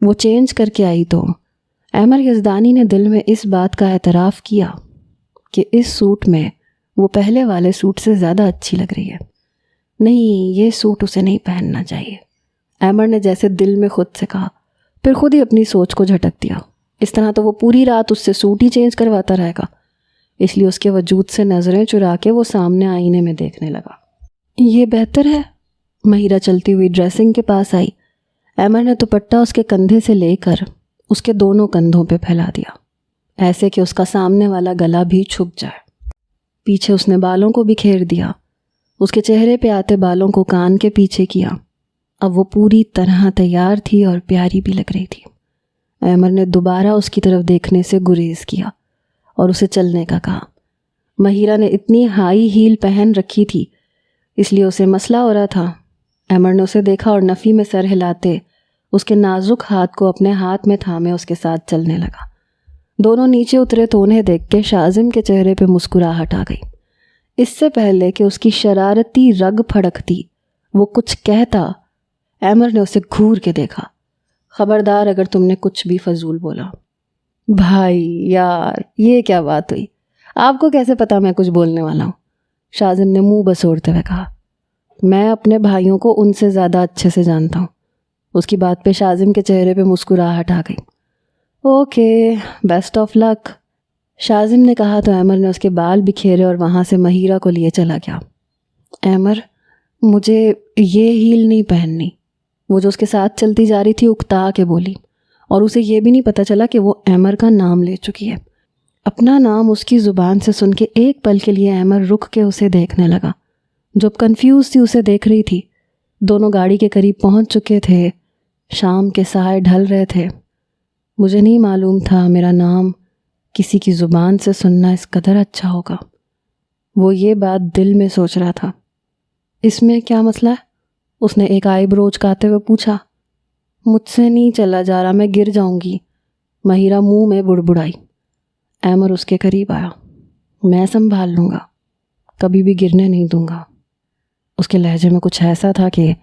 وہ چینج کر کے آئی تو احمد یزدانی نے دل میں اس بات کا اعتراف کیا کہ اس سوٹ میں وہ پہلے والے سوٹ سے زیادہ اچھی لگ رہی ہے۔ نہیں، یہ سوٹ اسے نہیں پہننا چاہیے، احمد نے جیسے دل میں خود سے کہا، پھر خود ہی اپنی سوچ کو جھٹک دیا۔ اس طرح تو وہ پوری رات اس سے سوٹ ہی چینج کرواتا رہے گا۔ اس لیے اس کے وجود سے نظریں چرا کے وہ سامنے آئینے میں دیکھنے لگا۔ یہ بہتر ہے۔ مہیرہ چلتی ہوئی ڈریسنگ کے پاس آئی۔ احمد نے دوپٹہ اس کے کندھے سے لے کر اس کے دونوں کندھوں پہ پھیلا دیا، ایسے کہ اس کا سامنے والا گلا بھی چھپ جائے۔ پیچھے اس نے بالوں کو بکھیر دیا، اس کے چہرے پہ آتے بالوں کو کان کے پیچھے کیا۔ اب وہ پوری طرح تیار تھی اور پیاری بھی لگ رہی تھی۔ احمد نے دوبارہ اس کی طرف دیکھنے سے گریز کیا اور اسے چلنے کا کہا۔ مہیرہ نے اتنی ہائی ہیل پہن رکھی تھی اس لیے اسے مسئلہ ہو رہا تھا۔ احمد نے اسے دیکھا اور نفی میں سر ہلاتے اس کے نازک ہاتھ کو اپنے ہاتھ میں تھامے اس کے ساتھ چلنے لگا۔ دونوں نیچے اترے تو انہیں دیکھ کے شاذم کے چہرے پہ مسکراہٹ آ گئی۔ اس سے پہلے کہ اس کی شرارتی رگ پھڑکتی وہ کچھ کہتا، احمد نے اسے گھور کے دیکھا۔ خبردار اگر تم نے کچھ بھی فضول بولا۔ بھائی یار، یہ کیا بات ہوئی؟ آپ کو کیسے پتا میں کچھ بولنے والا ہوں؟ شاذم نے منہ بسوڑتے ہوئے کہا۔ میں اپنے بھائیوں کو ان سے زیادہ اچھے سے جانتا ہوں۔ اس کی بات پہ شاذم کے چہرے پہ مسکراہٹ آ گئی۔ اوکے، بیسٹ آف لک، شاذم نے کہا تو ایمر نے اس کے بال بکھیرے اور وہاں سے مہیرہ کو لیے چلا گیا۔ ایمر، مجھے یہ ہیل نہیں پہننی، وہ جو اس کے ساتھ چلتی جا رہی تھی اکتا کے بولی، اور اسے یہ بھی نہیں پتہ چلا کہ وہ ایمر کا نام لے چکی ہے۔ اپنا نام اس کی زبان سے سن کے ایک پل کے لیے ایمر رک کے اسے دیکھنے لگا، جو اب کنفیوز تھی اسے دیکھ رہی تھی۔ دونوں گاڑی کے قریب پہنچ چکے تھے، شام کے سائے ڈھل رہے تھے۔ مجھے نہیں معلوم تھا میرا نام کسی کی زبان سے سننا اس قدر اچھا ہوگا۔ وہ یہ بات دل میں سوچ رہا تھا۔ اس میں کیا مسئلہ ہے؟ اس نے ایک آئی برو اچکاتے ہوئے پوچھا۔ مجھ سے نہیں چلا جا رہا، میں گر جاؤں گی، مہیرہ منہ میں بڑبڑائی۔ ایمر اس کے قریب آیا۔ میں سنبھال لوں گا، کبھی بھی گرنے نہیں دوں گا۔ اس کے لہجے میں کچھ ایسا تھا کہ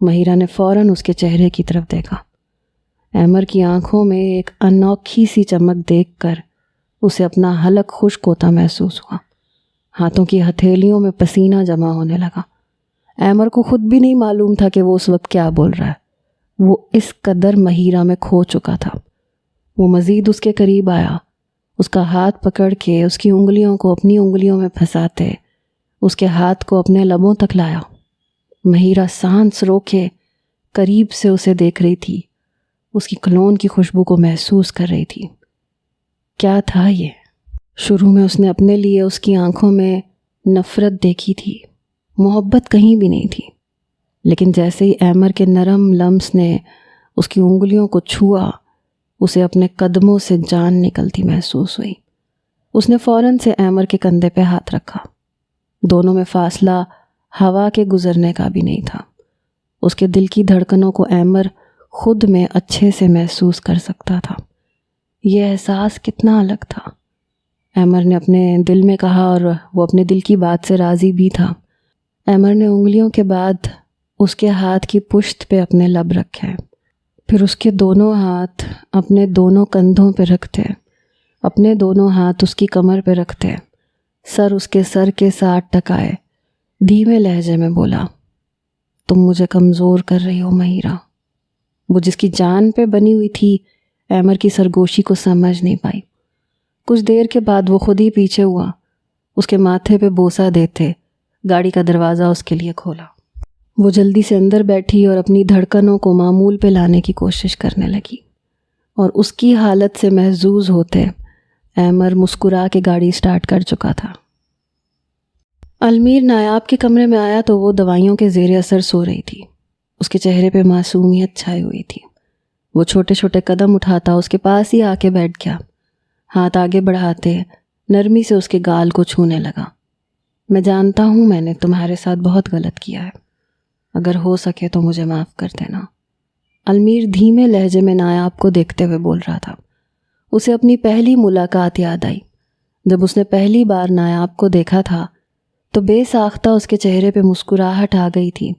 مہیرہ نے فوراً اس کے چہرے کی طرف دیکھا۔ ایمر کی آنکھوں میں ایک انوکھی سی چمک دیکھ کر اسے اپنا حلق خشک ہوتا محسوس ہوا۔ ہاتھوں کی ہتھیلیوں میں پسینہ جمع ہونے لگا۔ ایمر کو خود بھی نہیں معلوم تھا کہ وہ اس وقت کیا بول رہا ہے۔ وہ اس قدر مہیرہ میں کھو چکا تھا۔ وہ مزید اس کے قریب آیا، اس کا ہاتھ پکڑ کے اس کی انگلیوں کو اپنی انگلیوں میں پھنساتے اس کے ہاتھ کو اپنے لبوں تک لایا۔ مہیرہ سانس روکے قریب سے اسے دیکھ رہی تھی، اس کی کلون کی خوشبو کو محسوس کر رہی تھی۔ کیا تھا یہ؟ شروع میں اس نے اپنے لیے اس کی آنکھوں میں نفرت دیکھی تھی، محبت کہیں بھی نہیں تھی، لیکن جیسے ہی ایمر کے نرم لمس نے اس کی انگلیوں کو چھوا، اسے اپنے قدموں سے جان نکلتی محسوس ہوئی۔ اس نے فوراً سے ایمر کے کندھے پہ ہاتھ رکھا۔ دونوں میں فاصلہ ہوا کے گزرنے کا بھی نہیں تھا۔ اس کے دل کی دھڑکنوں کو ایمر خود میں اچھے سے محسوس کر سکتا تھا۔ یہ احساس کتنا الگ تھا، ایمر نے اپنے دل میں کہا، اور وہ اپنے دل کی بات سے راضی بھی تھا۔ ایمر نے انگلیوں کے بعد اس کے ہاتھ کی پشت پہ اپنے لب رکھے، پھر اس کے دونوں ہاتھ اپنے دونوں کندھوں پہ رکھتے، اپنے دونوں ہاتھ اس کی کمر پہ رکھتے، سر اس کے سر کے ساتھ ٹکائے، دھیمے لہجے میں بولا، تم مجھے کمزور کر رہی ہو مہیرہ۔ وہ جس کی جان پہ بنی ہوئی تھی ایمر کی سرگوشی کو سمجھ نہیں پائی۔ کچھ دیر کے بعد وہ خود ہی پیچھے ہوا، اس کے ماتھے پہ بوسہ دیتے گاڑی کا دروازہ اس کے لیے کھولا۔ وہ جلدی سے اندر بیٹھی اور اپنی دھڑکنوں کو معمول پہ لانے کی کوشش کرنے لگی، اور اس کی حالت سے محظوظ ہوتے ایمر مسکرا کے گاڑی سٹارٹ کر چکا تھا۔ المیر نایاب کے کمرے میں آیا تو وہ دوائیوں کے زیر اثر سو رہی تھی۔ اس کے چہرے پہ معصومیت چھائی ہوئی تھی۔ وہ چھوٹے چھوٹے قدم اٹھاتا اس کے پاس ہی آ کے بیٹھ گیا، ہاتھ آگے بڑھاتے نرمی سے اس کے گال کو چھونے لگا۔ میں جانتا ہوں میں نے تمہارے ساتھ بہت غلط کیا ہے، اگر ہو سکے تو مجھے معاف کر دینا۔ المیر دھیمے لہجے میں نایاب کو دیکھتے ہوئے بول رہا تھا۔ اسے اپنی پہلی ملاقات یاد آئی۔ جب اس نے پہلی بار نایاب کو دیکھا تھا تو بے ساختہ اس کے چہرے پہ مسکراہٹ آ گئی تھی۔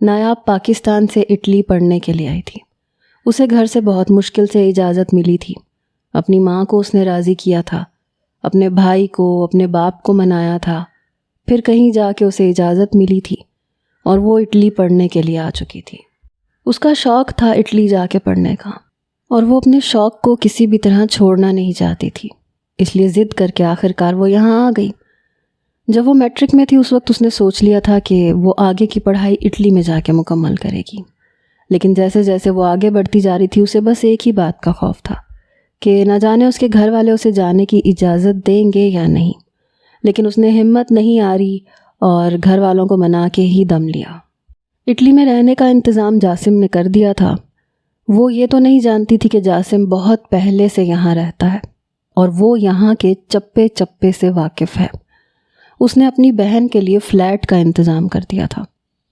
نایاب پاکستان سے اٹلی پڑھنے کے لیے آئی تھی۔ اسے گھر سے بہت مشکل سے اجازت ملی تھی۔ اپنی ماں کو اس نے راضی کیا تھا، اپنے بھائی کو، اپنے باپ کو منایا تھا، پھر کہیں جا کے اسے اجازت ملی تھی اور وہ اٹلی پڑھنے کے لیے آ چکی تھی۔ اس کا شوق تھا اٹلی جا کے پڑھنے کا، اور وہ اپنے شوق کو کسی بھی طرح چھوڑنا نہیں چاہتی تھی، اس لیے ضد کر کے آخرکار وہ یہاں آ گئی۔ جب وہ میٹرک میں تھی اس وقت اس نے سوچ لیا تھا کہ وہ آگے کی پڑھائی اٹلی میں جا کے مکمل کرے گی، لیکن جیسے جیسے وہ آگے بڑھتی جا رہی تھی اسے بس ایک ہی بات کا خوف تھا کہ نہ جانے اس کے گھر والے اسے جانے کی اجازت دیں گے یا نہیں، لیکن اس نے ہمت نہیں آری اور گھر والوں کو منا کے ہی دم لیا۔ اٹلی میں رہنے کا انتظام جاسم نے کر دیا تھا۔ وہ یہ تو نہیں جانتی تھی کہ جاسم بہت پہلے سے یہاں رہتا ہے اور وہ یہاں کے چپے چپے سے واقف ہے۔ اس نے اپنی بہن کے لیے فلیٹ کا انتظام کر دیا تھا،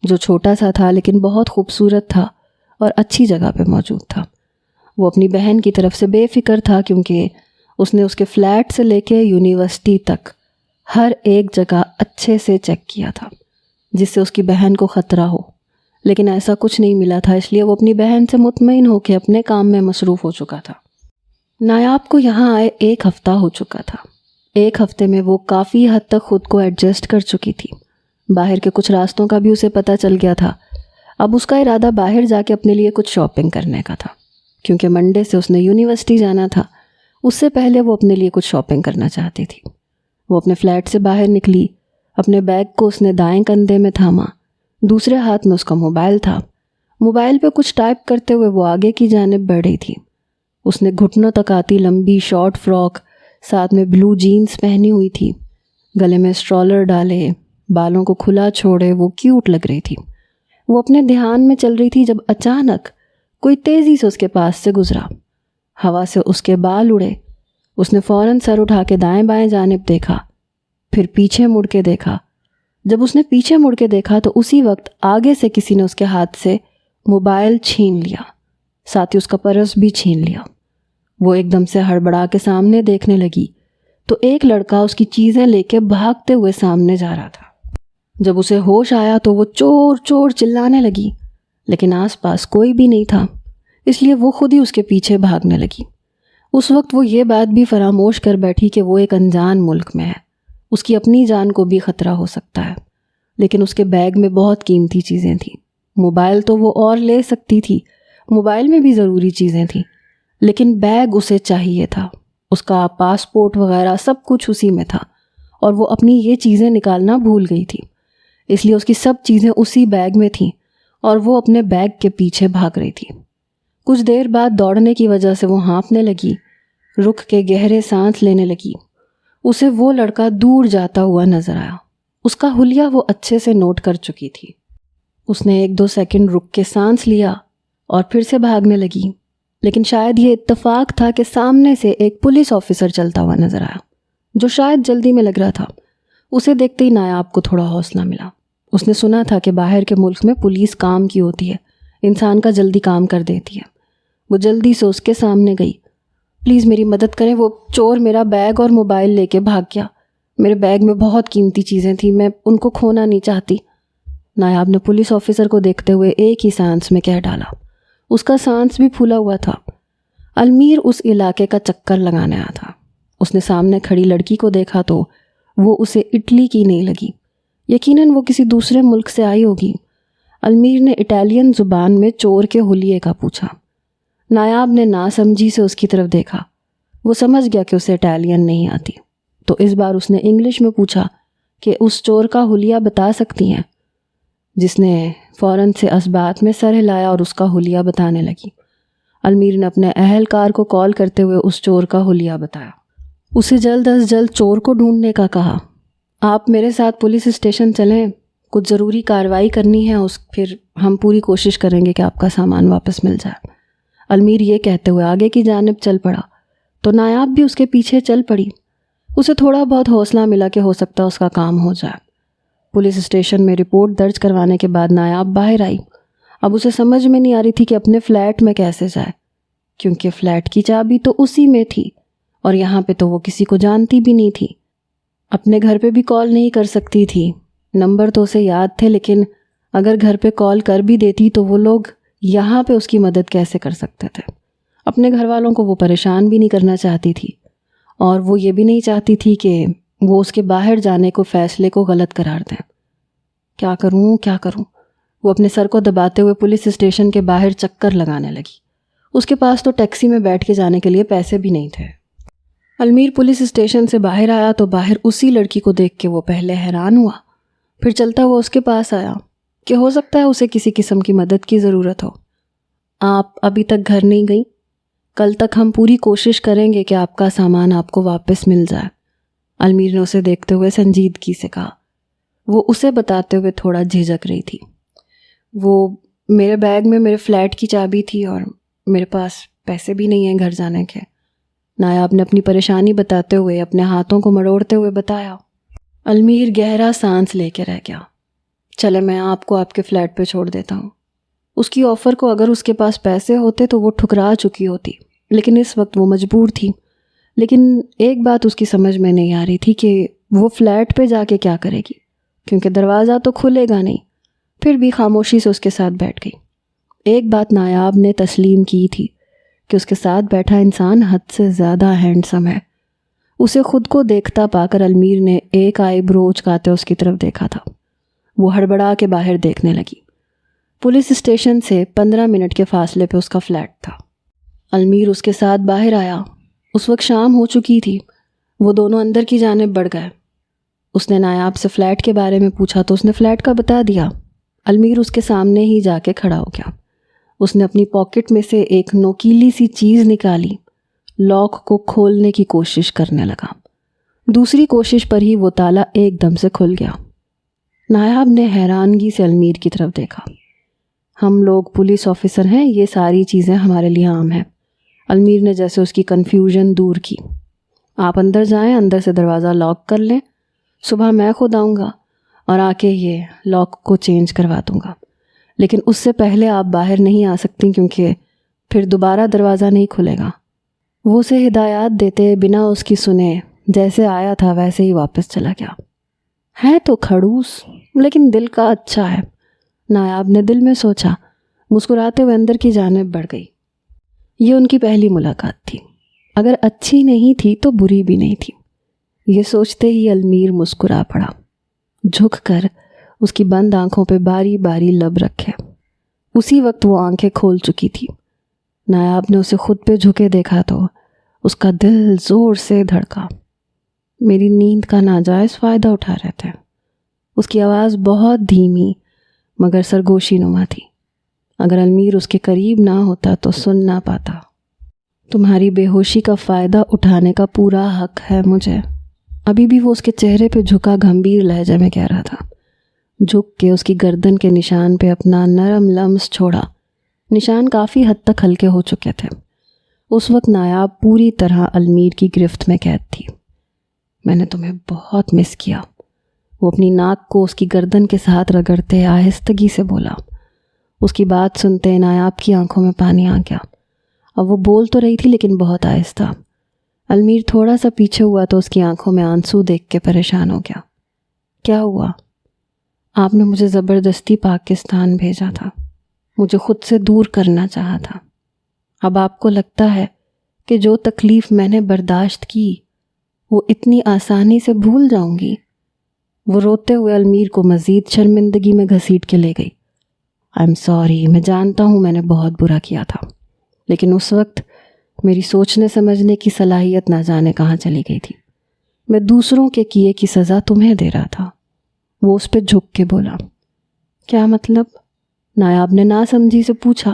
جو چھوٹا سا تھا لیکن بہت خوبصورت تھا اور اچھی جگہ پہ موجود تھا۔ وہ اپنی بہن کی طرف سے بے فکر تھا کیونکہ اس نے اس کے فلیٹ سے لے کے یونیورسٹی تک ہر ایک جگہ اچھے سے چیک کیا تھا جس سے اس کی بہن کو خطرہ ہو، لیکن ایسا کچھ نہیں ملا تھا، اس لیے وہ اپنی بہن سے مطمئن ہو کے اپنے کام میں مصروف ہو چکا تھا۔ نایاب کو یہاں آئے 1 ہفتہ ہو چکا تھا۔ 1 ہفتے میں وہ کافی حد تک خود کو ایڈجسٹ کر چکی تھی. باہر کے کچھ راستوں کا بھی اسے پتہ چل گیا تھا. اب اس کا ارادہ باہر جا کے اپنے لیے کچھ شاپنگ کرنے کا تھا، کیونکہ منڈے سے اس نے یونیورسٹی جانا تھا. اس سے پہلے وہ اپنے لیے کچھ شاپنگ کرنا چاہتی تھی. وہ اپنے فلیٹ سے باہر نکلی. اپنے بیگ کو اس نے دائیں کندھے میں تھاما. دوسرے ہاتھ میں اس کا موبائل تھا. موبائل پہ کچھ ٹائپ کرتے ہوئے وہ آگے کی جانب بڑھ رہی تھی. اس نے گھٹنوں تک آتی لمبی شارٹ فراک ساتھ میں بلو جینز پہنی ہوئی تھی. گلے میں اسٹرالر ڈالے، بالوں کو کھلا چھوڑے وہ کیوٹ لگ رہی تھی. وہ اپنے دھیان میں چل رہی تھی جب اچانک کوئی تیزی سے اس کے پاس سے گزرا. ہوا سے اس کے بال اڑے. اس نے فوراً سر اٹھا کے دائیں بائیں جانب دیکھا، پھر پیچھے مڑ کے دیکھا. جب اس نے پیچھے مڑ کے دیکھا تو اسی وقت آگے سے کسی نے اس کے ہاتھ سے موبائل چھین لیا، ساتھ ہی اس کا پرس بھی چھین لیا. وہ ایک دم سے ہڑبڑا کے سامنے دیکھنے لگی تو ایک لڑکا اس کی چیزیں لے کے بھاگتے ہوئے سامنے جا رہا تھا. جب اسے ہوش آیا تو وہ چور چور چلانے لگی، لیکن آس پاس کوئی بھی نہیں تھا، اس لیے وہ خود ہی اس کے پیچھے بھاگنے لگی. اس وقت وہ یہ بات بھی فراموش کر بیٹھی کہ وہ ایک انجان ملک میں ہے، اس کی اپنی جان کو بھی خطرہ ہو سکتا ہے. لیکن اس کے بیگ میں بہت قیمتی چیزیں تھیں. موبائل تو وہ اور لے سکتی تھی، موبائل میں بھی ضروری چیزیں تھیں، لیکن بیگ اسے چاہیے تھا. اس کا پاسپورٹ وغیرہ سب کچھ اسی میں تھا، اور وہ اپنی یہ چیزیں نکالنا بھول گئی تھی. اس لیے اس کی سب چیزیں اسی بیگ میں تھیں اور وہ اپنے بیگ کے پیچھے بھاگ رہی تھی. کچھ دیر بعد دوڑنے کی وجہ سے وہ ہانپنے لگی، رک کے گہرے سانس لینے لگی. اسے وہ لڑکا دور جاتا ہوا نظر آیا. اس کا حلیہ وہ اچھے سے نوٹ کر چکی تھی. اس نے 1-2 سیکنڈ رک کے سانس لیا اور پھر سے بھاگنے لگی. لیکن شاید یہ اتفاق تھا کہ سامنے سے ایک پولیس آفیسر چلتا ہوا نظر آیا، جو شاید جلدی میں لگ رہا تھا. اسے دیکھتے ہی نایاب کو تھوڑا حوصلہ ملا. اس نے سنا تھا کہ باہر کے ملک میں پولیس کام کی ہوتی ہے، انسان کا جلدی کام کر دیتی ہے. وہ جلدی سے اس کے سامنے گئی. پلیز میری مدد کریں، وہ چور میرا بیگ اور موبائل لے کے بھاگ گیا. میرے بیگ میں بہت قیمتی چیزیں تھیں، میں ان کو کھونا نہیں چاہتی. نایاب نے پولیس آفیسر کو دیکھتے ہوئے ایک ہی سانس میں کہہ ڈالا. اس کا سانس بھی پھولا ہوا تھا. المیر اس علاقے کا چکر لگانے آیا تھا. اس نے سامنے کھڑی لڑکی کو دیکھا تو وہ اسے اٹلی کی نہیں لگی. یقیناً وہ کسی دوسرے ملک سے آئی ہوگی. المیر نے اٹالین زبان میں چور کے حلیے کا پوچھا. نایاب نے ناسمجھی سے اس کی طرف دیکھا. وہ سمجھ گیا کہ اسے اٹالین نہیں آتی، تو اس بار اس نے انگلش میں پوچھا کہ اس چور کا حلیہ بتا سکتی ہیں، جس نے فوراً سے اسبات میں سر ہلایا اور اس کا حلیہ بتانے لگی. المیر نے اپنے اہلکار کو کال کرتے ہوئے اس چور کا حلیہ بتایا. اسے جلد از جلد چور کو ڈھونڈنے کا کہا. آپ میرے ساتھ پولیس اسٹیشن چلیں، کچھ ضروری کارروائی کرنی ہے، پھر ہم پوری کوشش کریں گے کہ آپ کا سامان واپس مل جائے. المیر یہ کہتے ہوئے آگے کی جانب چل پڑا تو نایاب بھی اس کے پیچھے چل پڑی. اسے تھوڑا بہت حوصلہ ملا کہ ہو سکتا اس کا کام ہو جائے. پولیس اسٹیشن میں رپورٹ درج کروانے کے بعد نایاب باہر آئی. اب اسے سمجھ میں نہیں آ رہی تھی کہ اپنے فلیٹ میں کیسے جائے، کیونکہ فلیٹ کی چابی تو اسی میں تھی اور یہاں پہ تو وہ کسی کو جانتی بھی نہیں تھی. اپنے گھر پہ بھی کال نہیں کر سکتی تھی. نمبر تو اسے یاد تھے، لیکن اگر گھر پہ کال کر بھی دیتی تو وہ لوگ یہاں پہ اس کی مدد کیسے کر سکتے تھے. اپنے گھر والوں کو وہ پریشان بھی نہیں کرنا چاہتی تھی، اور وہ یہ بھی نہیں چاہتی تھی کہ وہ اس کے باہر جانے کو فیصلے کو غلط قرار دیں. کیا کروں؟ وہ اپنے سر کو دباتے ہوئے پولیس اسٹیشن کے باہر چکر لگانے لگی. اس کے پاس تو ٹیکسی میں بیٹھ کے جانے کے لیے پیسے بھی نہیں تھے. المیر پولیس اسٹیشن سے باہر آیا تو باہر اسی لڑکی کو دیکھ کے وہ پہلے حیران ہوا، پھر چلتا ہوا اس کے پاس آیا کہ ہو سکتا ہے اسے کسی قسم کی مدد کی ضرورت ہو. آپ ابھی تک گھر نہیں گئی؟ کل تک ہم پوری کوشش کریں گے کہ آپ کا سامان آپ کو واپس مل جائے. المیر نے اسے دیکھتے ہوئے سنجیدگی سے کہا. وہ اسے بتاتے ہوئے تھوڑا جھجک رہی تھی. وہ میرے بیگ میں میرے فلیٹ کی چابی تھی اور میرے پاس پیسے بھی نہیں ہیں گھر جانے کے. نایاب نے اپنی پریشانی بتاتے ہوئے اپنے ہاتھوں کو مروڑتے ہوئے بتایا. المیر گہرا سانس لے کے رہ گیا. چلے میں آپ کو آپ کے فلیٹ پہ چھوڑ دیتا ہوں. اس کی آفر کو اگر اس کے پاس پیسے ہوتے تو وہ ٹھکرا چکی ہوتی، لیکن اس وقت وہ مجبور تھی. لیکن ایک بات اس کی سمجھ میں نہیں آ رہی تھی کہ وہ فلیٹ پہ جا کے کیا کرے گی، کیونکہ دروازہ تو کھلے گا نہیں. پھر بھی خاموشی سے اس کے ساتھ بیٹھ گئی. ایک بات نایاب نے تسلیم کی تھی کہ اس کے ساتھ بیٹھا انسان حد سے زیادہ ہینڈسم ہے. اسے خود کو دیکھتا پا کر المیر نے ایک آئی برو اچکاتے اس کی طرف دیکھا تھا۔ وہ ہڑبڑا کے باہر دیکھنے لگی۔ پولیس اسٹیشن سے 15 منٹ کے فاصلے پہ اس کا فلیٹ تھا۔ المیر اس کے ساتھ باہر آیا۔ اس وقت شام ہو چکی تھی۔ وہ دونوں اندر کی جانب بڑھ گئے۔ اس نے نایاب سے فلیٹ کے بارے میں پوچھا تو اس نے فلیٹ کا بتا دیا۔ المیر اس کے سامنے ہی جا کے کھڑا ہو گیا۔ اس نے اپنی پاکٹ میں سے ایک نوکیلی سی چیز نکالی، لاک کو کھولنے کی کوشش کرنے لگا۔ دوسری کوشش پر ہی وہ تالا ایک دم سے کھل گیا۔ نایاب نے حیرانگی سے المیر کی طرف دیکھا۔ ہم لوگ پولیس آفیسر ہیں، یہ ساری چیزیں ہمارے لیے عام ہیں۔ المیر نے جیسے اس کی کنفیوژن دور کی۔ آپ اندر جائیں، اندر سے دروازہ لاک کر لیں، صبح میں خود آؤں گا اور آ کے یہ لاک کو چینج کروا دوں گا، لیکن اس سے پہلے آپ باہر نہیں آ سکتی کیونکہ پھر دوبارہ دروازہ نہیں کھلے گا۔ وہ اسے ہدایات دیتے بنا اس کی سنے جیسے آیا تھا ویسے ہی واپس چلا گیا۔ ہے تو کھڑوس لیکن دل کا اچھا ہے، نایاب نے دل میں سوچا۔ مسکراتے ہوئے اندر کی جانب بڑھ گئی۔ یہ ان کی پہلی ملاقات تھی، اگر اچھی نہیں تھی تو بری بھی نہیں تھی۔ یہ سوچتے ہی المیر مسکرا پڑا، جھک کر اس کی بند آنکھوں پہ باری باری لب رکھے۔ اسی وقت وہ آنکھیں کھول چکی تھی۔ نایاب نے اسے خود پہ جھکے دیکھا تو اس کا دل زور سے دھڑکا۔ میری نیند کا ناجائز فائدہ اٹھا رہے تھے۔ اس کی آواز بہت دھیمی مگر سرگوشی نما تھی۔ اگر المیر اس کے قریب نہ ہوتا تو سن نہ پاتا۔ تمہاری بے ہوشی کا فائدہ اٹھانے کا پورا حق ہے مجھے۔ ابھی بھی وہ اس کے چہرے پہ جھکا گھمبیر لہجے میں کہہ رہا تھا۔ جھک کے اس کی گردن کے نشان پہ اپنا نرم لمس چھوڑا۔ نشان کافی حد تک ہلکے ہو چکے تھے۔ اس وقت نایاب پوری طرح المیر کی گرفت میں قید تھی۔ میں نے تمہیں بہت مس کیا، وہ اپنی ناک کو اس کی گردن کے ساتھ رگڑتے آہستگی سے بولا۔ اس کی بات سنتے نایاب کی آنکھوں میں پانی آ گیا۔ اب وہ بول تو رہی تھی لیکن بہت آہستہ۔ المیر تھوڑا سا پیچھے ہوا تو اس کی آنکھوں میں آنسو دیکھ کے پریشان ہو گیا۔ کیا ہوا؟ آپ نے مجھے زبردستی پاکستان بھیجا تھا، مجھے خود سے دور کرنا چاہا تھا۔ اب آپ کو لگتا ہے کہ جو تکلیف میں نے برداشت کی وہ اتنی آسانی سے بھول جاؤں گی؟ وہ روتے ہوئے المیر کو مزید شرمندگی میں گھسیٹ کے لے گئی۔ آئی ایم سوری، میں جانتا ہوں میں نے بہت برا کیا تھا، لیکن اس وقت میری سوچنے سمجھنے کی صلاحیت نہ جانے کہاں چلی گئی تھی۔ میں دوسروں کے کیے کی سزا تمہیں دے رہا تھا۔ وہ اس پہ جھک کے بولا۔ کیا مطلب؟ نایاب نے ناسمجھی سے پوچھا۔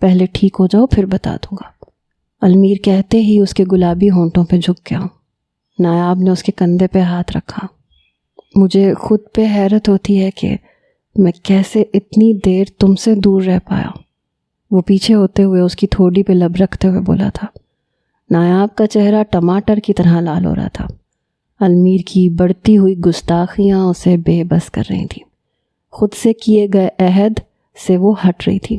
پہلے ٹھیک ہو جاؤ پھر بتا دوں گا۔ المیر کہتے ہی اس کے گلابی ہونٹوں پہ جھک گیا۔ نایاب نے اس کے کندھے پہ ہاتھ رکھا۔ مجھے خود پہ حیرت ہوتی ہے کہ میں کیسے اتنی دیر تم سے دور رہ پایا۔ وہ پیچھے ہوتے ہوئے اس کی تھوڑی پہ لب رکھتے ہوئے بولا تھا۔ نایاب کا چہرہ ٹماٹر کی طرح لال ہو رہا تھا۔ المیر کی بڑھتی ہوئی گستاخیاں اسے بے بس کر رہی تھیں۔ خود سے کیے گئے عہد سے وہ ہٹ رہی تھی۔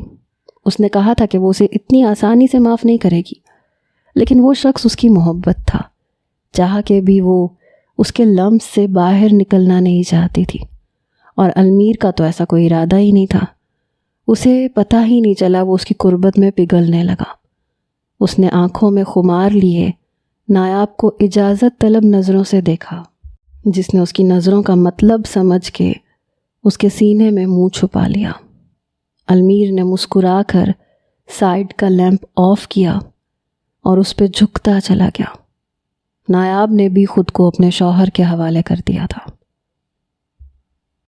اس نے کہا تھا کہ وہ اسے اتنی آسانی سے معاف نہیں کرے گی، لیکن وہ شخص اس کی محبت تھا، چاہ کے بھی وہ اس کے لمس سے باہر نکلنا نہیں چاہتی تھی، اور المیر کا تو ایسا کوئی ارادہ ہی نہیں تھا۔ اسے پتہ ہی نہیں چلا وہ اس کی قربت میں پگھلنے لگا۔ اس نے آنکھوں میں خمار لیے نایاب کو اجازت طلب نظروں سے دیکھا، جس نے اس کی نظروں کا مطلب سمجھ کے اس کے سینے میں منہ چھپا لیا۔ المیر نے مسکرا کر سائیڈ کا لیمپ آف کیا اور اس پہ جھکتا چلا گیا۔ نایاب نے بھی خود کو اپنے شوہر کے حوالے کر دیا تھا۔